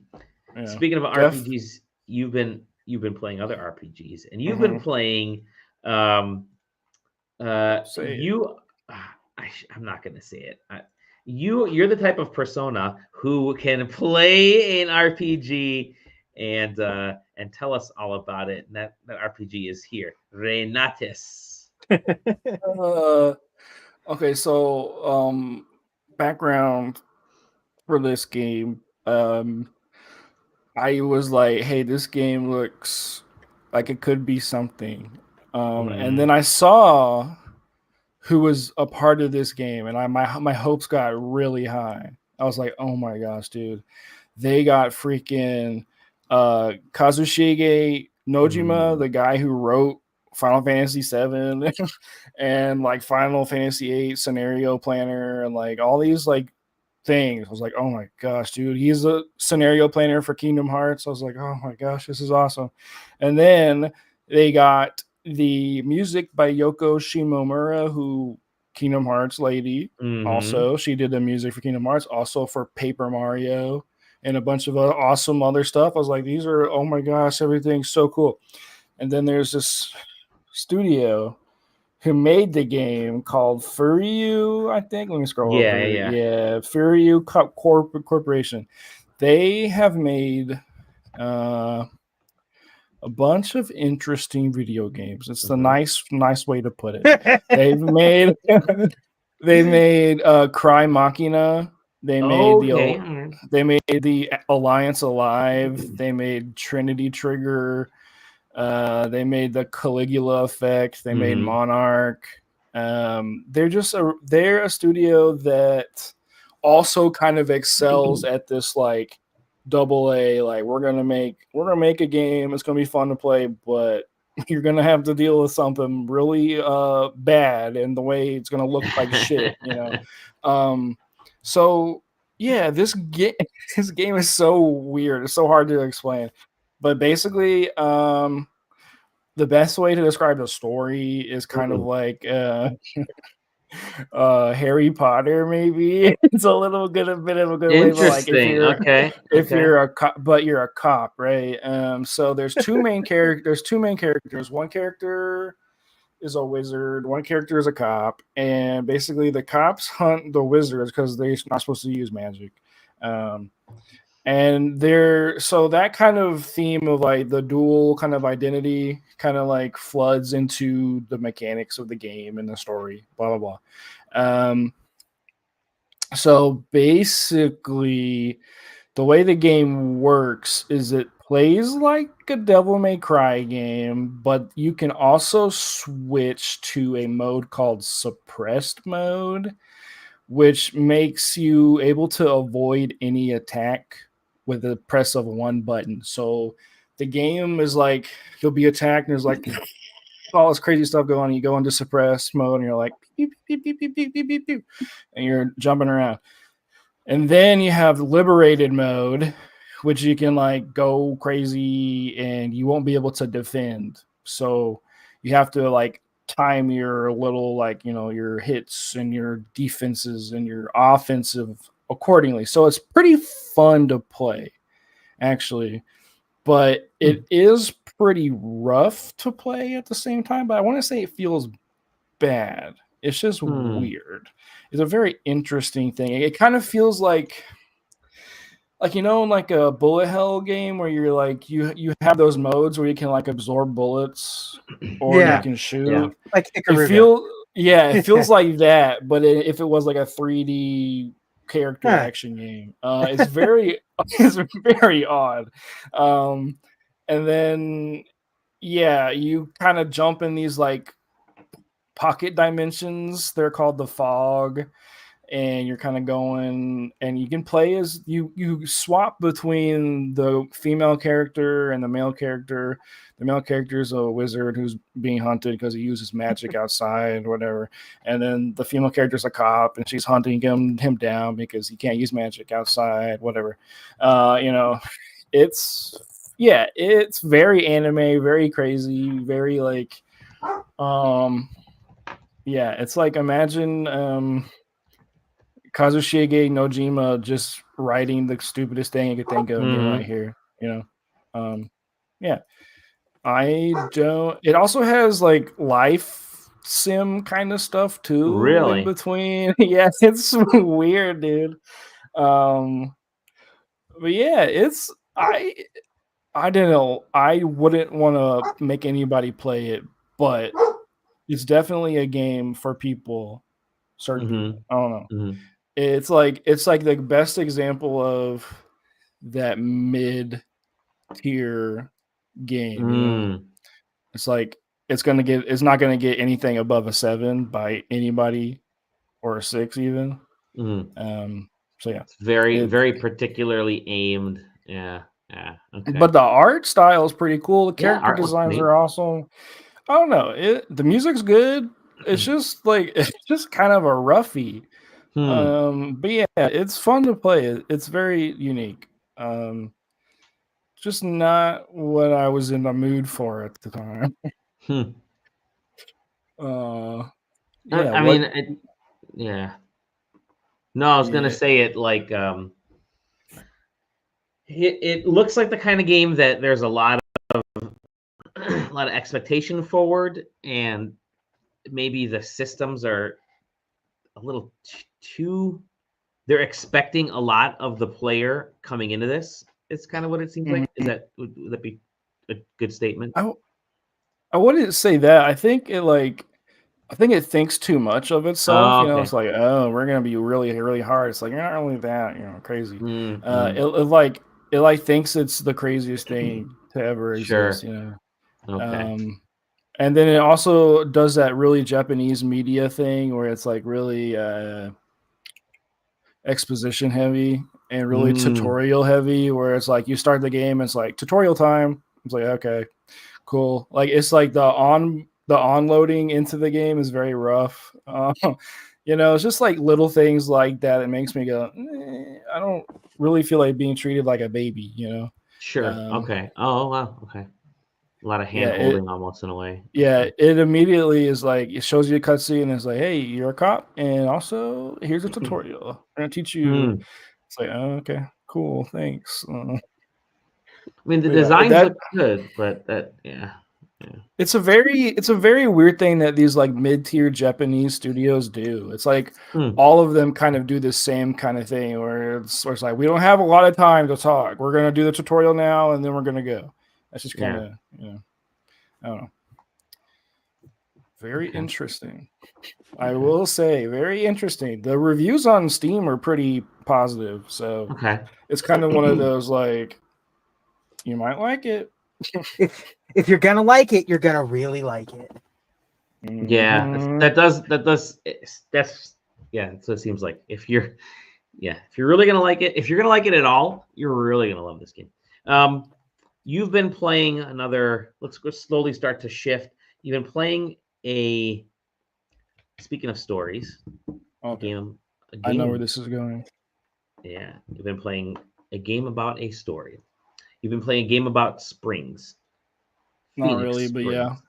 Speaking of RPGs, you've been playing other RPGs, and you've been playing I'm not going to say it. You're the type of persona who can play an RPG and tell us all about it. And that RPG is here, Reynatis. Okay, so background for this game. I was like, hey, this game looks like it could be something. And then I saw who was a part of this game, and my hopes got really high. I was like, oh my gosh, dude. They got freaking Kazushige Nojima, the guy who wrote Final Fantasy VII and like Final Fantasy VIII Scenario Planner and like all these like things. I was like, oh my gosh, dude, he's a scenario planner for Kingdom Hearts. I was like, oh my gosh, this is awesome. And then they got the music by Yoko Shimomura, who Kingdom Hearts lady. Also, she did the music for Kingdom Hearts, also for Paper Mario and a bunch of awesome other stuff. I was like, these are, oh my gosh, everything's so cool. And then there's this studio who made the game called Furyu, I think. Let me scroll over. Yeah, Furyu Corporation. They have made a bunch of interesting video games. It's the nice way to put it. They've made Cry Machina. They made they made the Alliance Alive. They made Trinity Trigger. They made the Caligula Effect. They made Monarch. They're a studio that also kind of excels at this like AA, like we're gonna make a game. It's gonna be fun to play, but you're gonna have to deal with something really bad, and the way it's gonna look like shit, you know. So yeah, this game is so weird. It's so hard to explain, but basically, the best way to describe the story is kind of like Harry Potter, maybe. It's a little bit of a good way, but like if you're a cop, but you're a cop, right? So there's two main characters. One character is a wizard, one character is a cop, and basically the cops hunt the wizards because they're not supposed to use magic. And so that kind of theme of like the dual kind of identity kind of like floods into the mechanics of the game and the story, blah blah blah. So basically, the way the game works is it plays like a Devil May Cry game, but you can also switch to a mode called suppressed mode, which makes you able to avoid any attack with the press of one button. So the game is like you'll be attacked and there's like all this crazy stuff going on. You go into suppress mode and you're like beep, beep, beep, beep, beep, beep, beep, beep, and you're jumping around. And then you have liberated mode, which you can like go crazy and you won't be able to defend. So you have to like time your little like, you know, your hits and your defenses and your offensive accordingly. So it's pretty fun to play, actually, but it is pretty rough to play at the same time. But I want to say it feels bad. It's just weird. It's a very interesting thing. It kind of feels like you know, like a bullet hell game where you're like you have those modes where you can like absorb bullets or you can shoot. Like it feels like that, but if it was like a 3D character action game, it's very odd. And then you kind of jump in these like pocket dimensions. They're called the fog. And you're kind of going, and you can play as you swap between the female character and the male character. The male character is a wizard who's being hunted because he uses magic outside or whatever. And then the female character is a cop and she's hunting him down because he can't use magic outside, whatever. You know, it's very anime, very crazy, very like, it's like imagine, Kazushige Nojima just writing the stupidest thing you could think of right here, you know. It also has like life sim kind of stuff too in between. Yeah, it's weird, dude. But yeah, it's I don't know. I wouldn't want to make anybody play it, but it's definitely a game for people. Certain people. I don't know. It's like the best example of that mid tier game. You know? It's like it's not gonna get anything above a 7 by anybody or a 6 even. So yeah, it's very particularly aimed. Yeah. Okay. But the art style is pretty cool. The character designs are awesome. I don't know. The music's good. It's just like kind of a roughie. But yeah, it's fun to play. It's very unique. Just not what I was in the mood for at the time. No, I was gonna say it like it looks like the kind of game that there's a lot of expectation forward, and maybe the systems are a little too. They're expecting a lot of the player coming into this. It's kind of what it seems like. Is that would that be a good statement? I wouldn't say that. I think it thinks too much of itself. Oh, You know, okay. it's like, oh, we're gonna be really, really hard. It's like you're not really that, crazy. Mm-hmm. It thinks it's the craziest thing to ever exist. Sure. Okay. And then it also does that really Japanese media thing where it's like really exposition heavy and really tutorial heavy, where it's like you start the game, it's like tutorial time. It's like, okay, cool. Like it's like the onloading into the game is very rough. It's just like little things like that. It makes me go, I don't really feel like being treated like a baby. Sure. Okay. Oh wow. Okay. A lot of hand holding almost in a way. Yeah, it immediately is like it shows you a cutscene and it's like, hey, you're a cop, and also here's a tutorial. I'm gonna teach you. It's like, oh, okay, cool, thanks. I mean, the designs look good, but yeah. It's a very weird thing that these like mid-tier Japanese studios do. It's like all of them kind of do the same kind of thing where it's like, we don't have a lot of time to talk. We're gonna do the tutorial now, and then we're gonna go. That's just kind of I don't know. Very interesting. I will say, very interesting. The reviews on Steam are pretty positive, so it's kind of one of those like, you might like it. If you're gonna like it, you're gonna really like it. Yeah, that's so it seems like if you're really gonna like it, if you're gonna like it at all, you're really gonna love this game. You've been playing another. Let's go slowly start to shift. You've been playing speaking of stories, a game. I know where this is going. Yeah, you've been playing a game about a story. You've been playing a game about springs. Not Phoenix really, Springs. But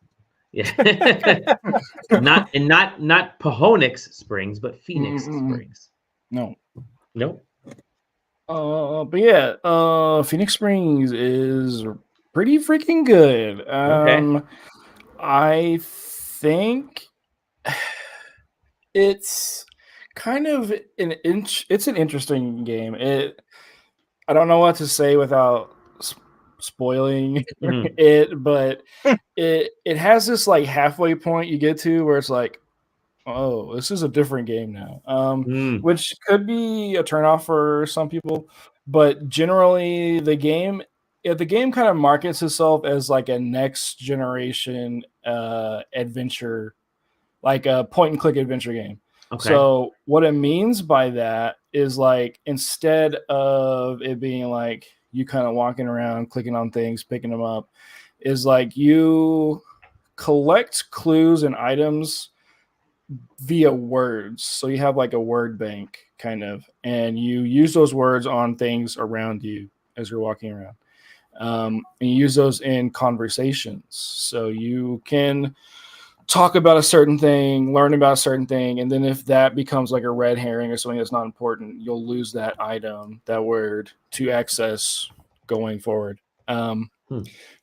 yeah. not Pahonix Springs, but Phoenix Springs. No. But yeah, Phoenix Springs is pretty freaking good. I think it's kind of it's an interesting game. I don't know what to say without spoiling it, but it has this like halfway point you get to where it's like, oh, this is a different game now, which could be a turnoff for some people, but generally the game kind of markets itself as like a next generation adventure, like a point and click adventure game. So what it means by that is like, instead of it being like you kind of walking around, clicking on things, picking them up, is like you collect clues and items via words. So you have like a word bank kind of, and you use those words on things around you as you're walking around. And you use those in conversations. So you can talk about a certain thing, learn about a certain thing, and then if that becomes like a red herring or something that's not important, you'll lose that item, that word, to access going forward.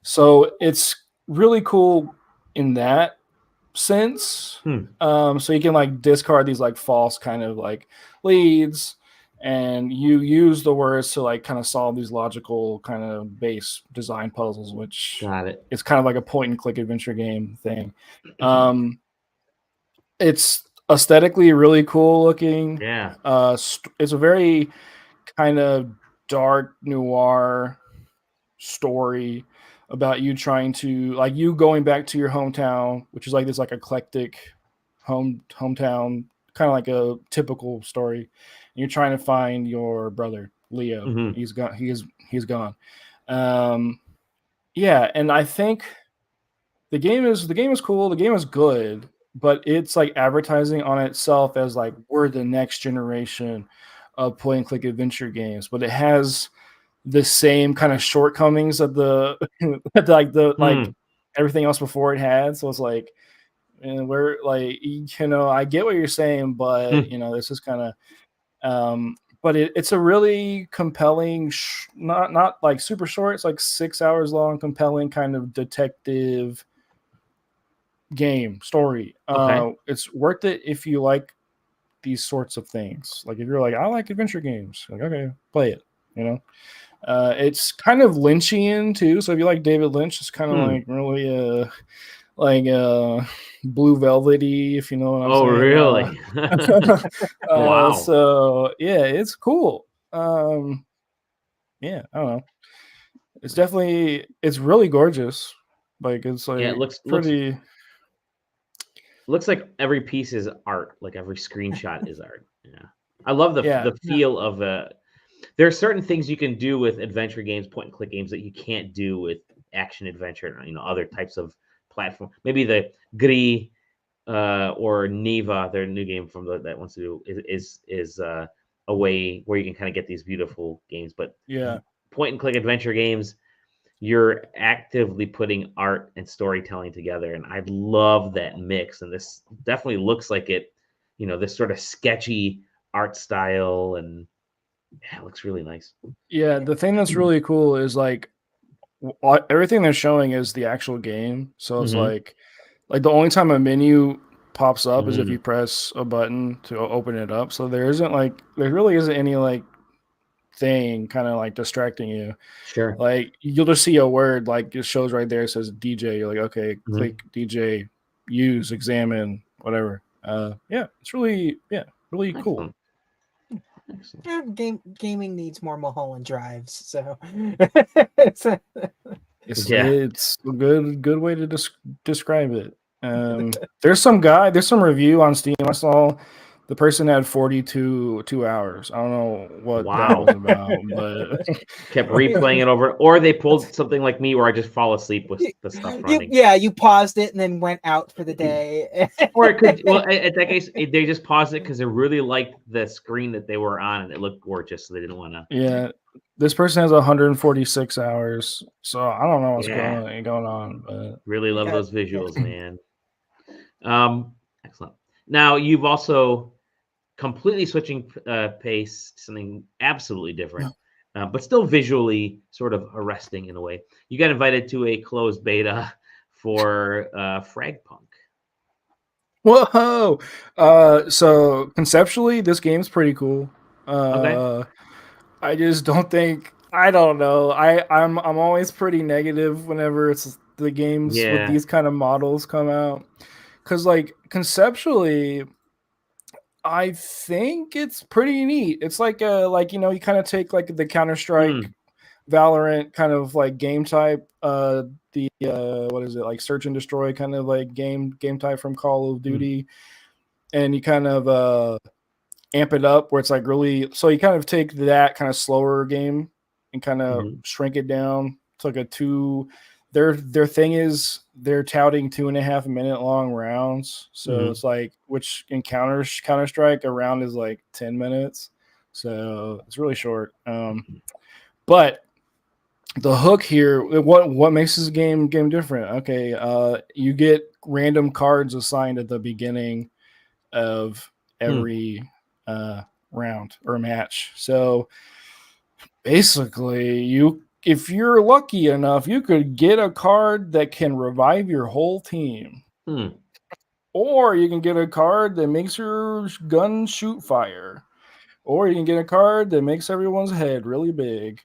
So it's really cool in that sense. So you can like discard these like false kind of like leads, and you use the words to like kind of solve these logical kind of base design puzzles, which it's kind of like a point and click adventure game thing. It's aesthetically really cool looking. It's a very kind of dark noir story about you trying to, like, you going back to your hometown, which is like this like eclectic hometown, kind of like a typical story. And you're trying to find your brother Leo. He's gone. He's gone. Yeah, and I think the game is cool. The game is good, but it's like advertising on itself as like, we're the next generation of point and click adventure games, but it has the same kind of shortcomings of the like everything else before it had. So it's like, and we're like, I get what you're saying, but this is kind of but it's a really compelling not like super short, it's like 6 hours long, compelling kind of detective game story. Okay. It's worth it if you like these sorts of things. Like if you're like, I like adventure games, like okay, play it. You know, it's kind of Lynchian too. So if you like David Lynch, it's kind of like really like Blue Velvety, if you know what I'm Oh, saying. really? Wow. So yeah, it's cool. Yeah, I don't know. It's definitely it's really gorgeous. Like it's Yeah, like it pretty. looks like every piece is art. Like every screenshot is art. Yeah, I love the Yeah, the feel of there are certain things you can do with adventure games, point and click games that you can't do with action adventure. Other types of platform. Maybe the Gris or Neva, their new game from that wants to do is a way where you can kind of get these beautiful games. But yeah. point and click adventure games, you're actively putting art and storytelling together, and I love that mix. And this definitely looks like it. This sort of sketchy art style, and yeah, it looks really nice. Yeah, the thing that's really cool is like everything they're showing is the actual game. So it's Mm-hmm. like the only time a menu pops up is if Mm-hmm. you press a button to open it up. So there really isn't any like thing kind of like distracting you. Sure. Like you'll just see a word like it shows right there. It says DJ. You're like, okay, Mm-hmm. click DJ, use, examine, whatever. Yeah, it's really really cool. Excellent. Gaming needs more Mulholland Drives, so It's Yeah. it's a good way to describe it. There's some review on Steam. I saw the person had 42 hours. I don't know what that Wow. was about, but Kept replaying it over, or they pulled something like me where I just fall asleep with the stuff running. you paused it and then went out for the day. Or it could, well, at that case, they just paused it because they really liked the screen that they were on and it looked gorgeous, so they didn't want to. yeah, this person has 146 hours, so I don't know what's Yeah, going on, but really love Okay. those visuals, man. Excellent. Now you've also completely switching pace, something absolutely different, but still visually sort of arresting in a way. You got invited to a closed beta for Fragpunk. whoa. So conceptually, this game's pretty cool. Okay. I just don't think I don't know. I'm always pretty negative whenever it's the games with Yeah. these kind of models come out. Cause like conceptually, I think it's pretty neat. It's like you kind of take like the Counter-Strike, Valorant kind of like game type, the what is it, like search and destroy kind of like game type from Call of Duty, and you kind of amp it up where it's like really, so you kind of take that kind of slower game and kind of shrink it down to like a two. Their thing is they're touting 2.5 minute long rounds, so it's like, which in Counter-Strike a round is like 10 minutes, so it's really short. But the hook here, what makes this game different? Okay, you get random cards assigned at the beginning of every round or match. So basically, if you're lucky enough, you could get a card that can revive your whole team. Or you can get a card that makes your gun shoot fire. Or you can get a card that makes everyone's head really big.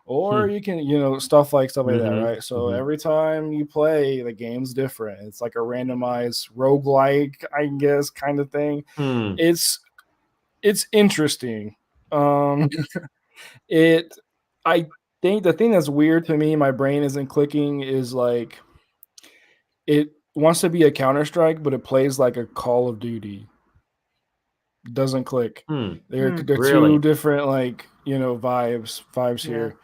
Or you can, stuff like that, right? So every time you play, the game's different. It's like a randomized roguelike, I guess, kind of thing. It's interesting. I think the thing that's weird to me, my brain isn't clicking, is like it wants to be a Counter-Strike, but it plays like a Call of Duty. Doesn't click. They're Really? two different vibes here.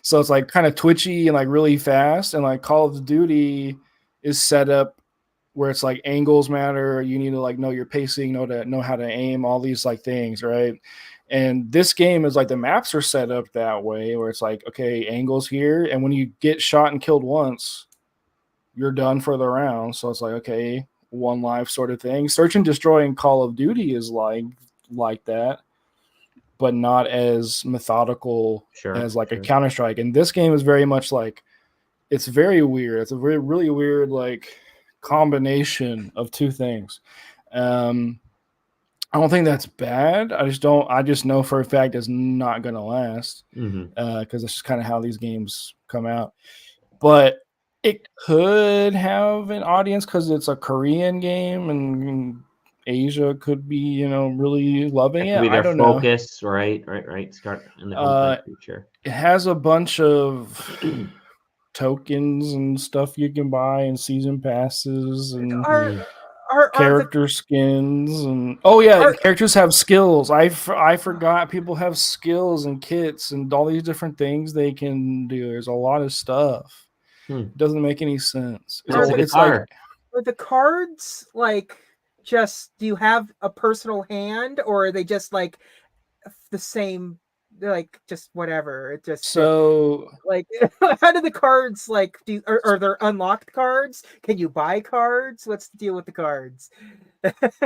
So it's like kind of twitchy and like really fast, and like Call of Duty is set up where it's like angles matter. You need to like know your pacing, know how to aim, all these like things, right? And this game is like the maps are set up that way where it's like, okay, angles here, and when you get shot and killed once, you're done for the round. So it's like, okay, one life sort of thing. Search and destroy in Call of Duty is like that, but not as methodical as like a Counter-Strike. And this game is very much like, it's very weird. It's a very really weird like combination of two things. I don't think that's bad. I just know for a fact it's not going to last because it's just kind of how these games come out. But it could have an audience because it's a Korean game and Asia could be, really loving it. I don't focus, know. Right. Start in the future. It has a bunch of tokens and stuff you can buy and season passes and character skins and characters have skills. I forgot people have skills and kits and all these different things they can do. There's a lot of stuff. It doesn't make any sense. It's like, are the cards like just, do you have a personal hand or are they just like the same? They're like just whatever. It just like how do the cards like are there unlocked cards? Can you buy cards? What's the deal with the cards?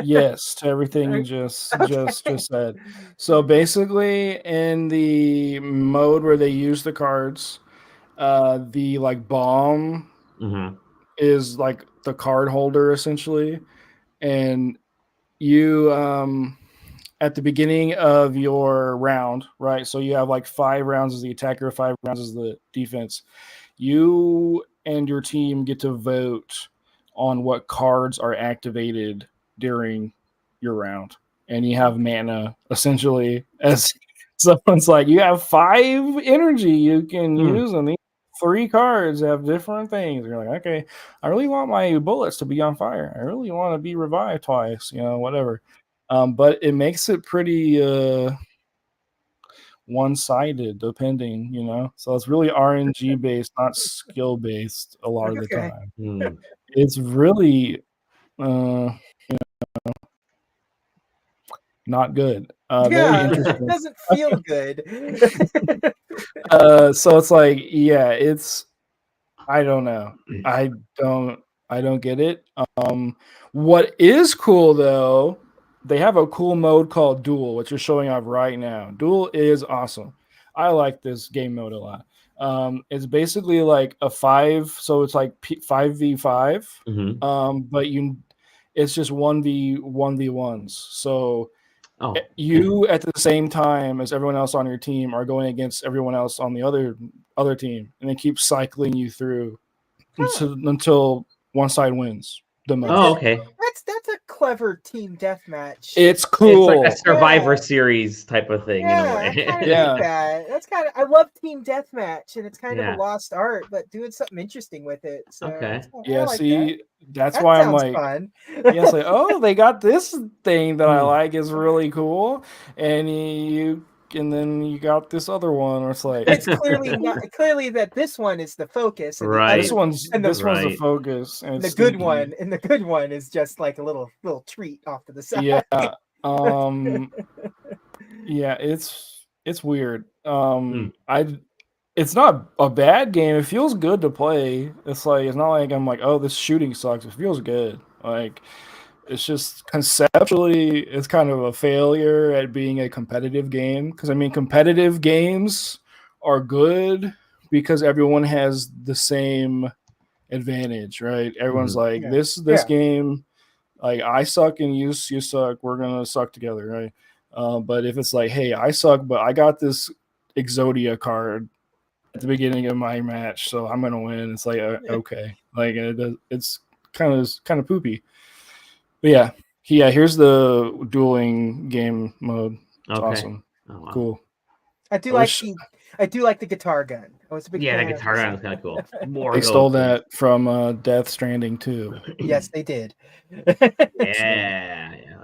Yes, to everything you just said. So basically, in the mode where they use the cards, the like bomb is like the card holder essentially, and you at the beginning of your round, right? So you have like 5 rounds as the attacker, 5 rounds as the defense. You and your team get to vote on what cards are activated during your round, and you have mana essentially. As someone's like, you have 5 energy you can use, and these 3 cards have different things. You're like, okay, I really want my bullets to be on fire. I really want to be revived twice, whatever. But it makes it pretty one-sided, depending, So it's really RNG based, not skill based a lot of the time. It's really not good. Very interesting. It doesn't feel good. So it's like, I don't know. I don't get it. What is cool though, they have a cool mode called Duel, which is showing off right now. Duel is awesome. I like this game mode a lot. It's basically like a 5, so it's like 5v5. But it's just 1v1s. So you at the same time as everyone else on your team are going against everyone else on the other team, and they keep cycling you through until one side wins the most. Oh, okay. That's a clever team deathmatch. It's cool. It's like a Survivor Series type of thing in a way. That's kind of. I love team deathmatch, and it's kind of a lost art, but doing something interesting with it. So that's why I'm like, fun. It's like, oh, they got this thing that I like is really cool, and then you got this other one where it's like, it's clearly that this one is the focus, and right? This one's the focus, and the good one, and the good one is just like a little treat off to the side. It's weird. It's not a bad game. It feels good to play. It's like, it's not like I'm like, oh, this shooting sucks. It feels good. Like, it's just conceptually, it's kind of a failure at being a competitive game. Because competitive games are good because everyone has the same advantage, right? Everyone's like, this game, like, I suck and you suck. We're gonna suck together, right? But if it's like, hey, I suck, but I got this Exodia card at the beginning of my match, so I'm gonna win. It's like, okay, like it's kind of poopy. But here's the dueling game mode. It's awesome. Oh, wow. Cool. I do like the guitar gun. I was a big fan. The guitar gun was kind of cool. They stole that from Death Stranding 2. Yes, they did.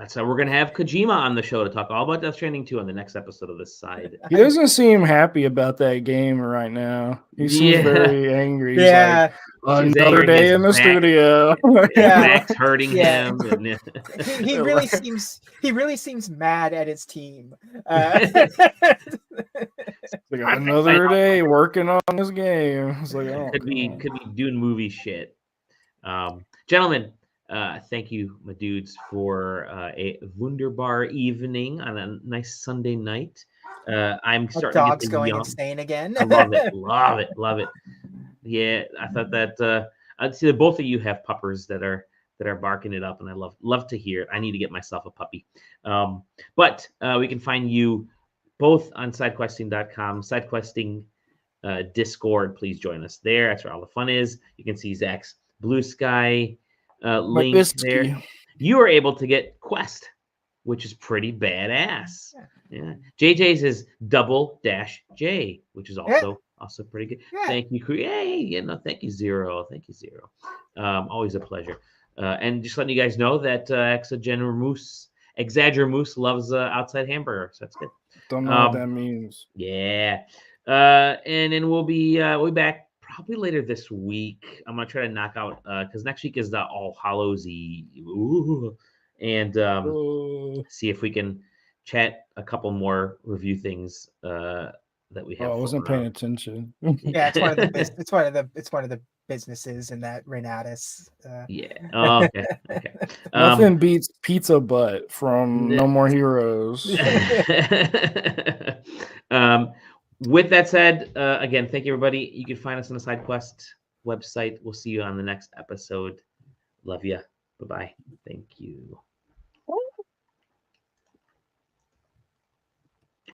So we're gonna have Kojima on the show to talk all about Death Stranding 2 on the next episode of this side. He doesn't seem happy about that game right now. He seems very angry. He's like, another day in the studio. Max hurting him. And, he really seems mad at his team. Like, another day working on this game. It's like, could be doing movie shit. Gentlemen, thank you, my dudes, for a wunderbar evening on a nice Sunday night. I'm starting to get going insane again. I love it. Yeah, I thought that see that both of you have puppers that are barking it up, and I love to hear it. I need to get myself a puppy. But we can find you both on sidequesting.com. SideQuesting Discord, please join us there. That's where all the fun is. You can see Zach's Blue Sky link there. You are able to get Quest, which is pretty badass. Yeah. JJ's is _J, which is also pretty good. Thank you. Thank you, Zero. Thank you, Zero. Always a pleasure. And just letting you guys know that Exaggeramoose loves outside hamburger, so that's good. Don't know what that means. Yeah. And then we'll be back probably later this week. I'm gonna try to knock out because next week is the All Hallows Eve. And see if we can chat a couple more review things that we have. I wasn't paying attention. Yeah, it's one of the businesses in that Reynatis. Okay. Nothing beats Pizza Butt from No More Heroes. With that said, again, thank you, everybody. You can find us on the SideQuest website. We'll see you on the next episode. Love you. Bye-bye. Thank you.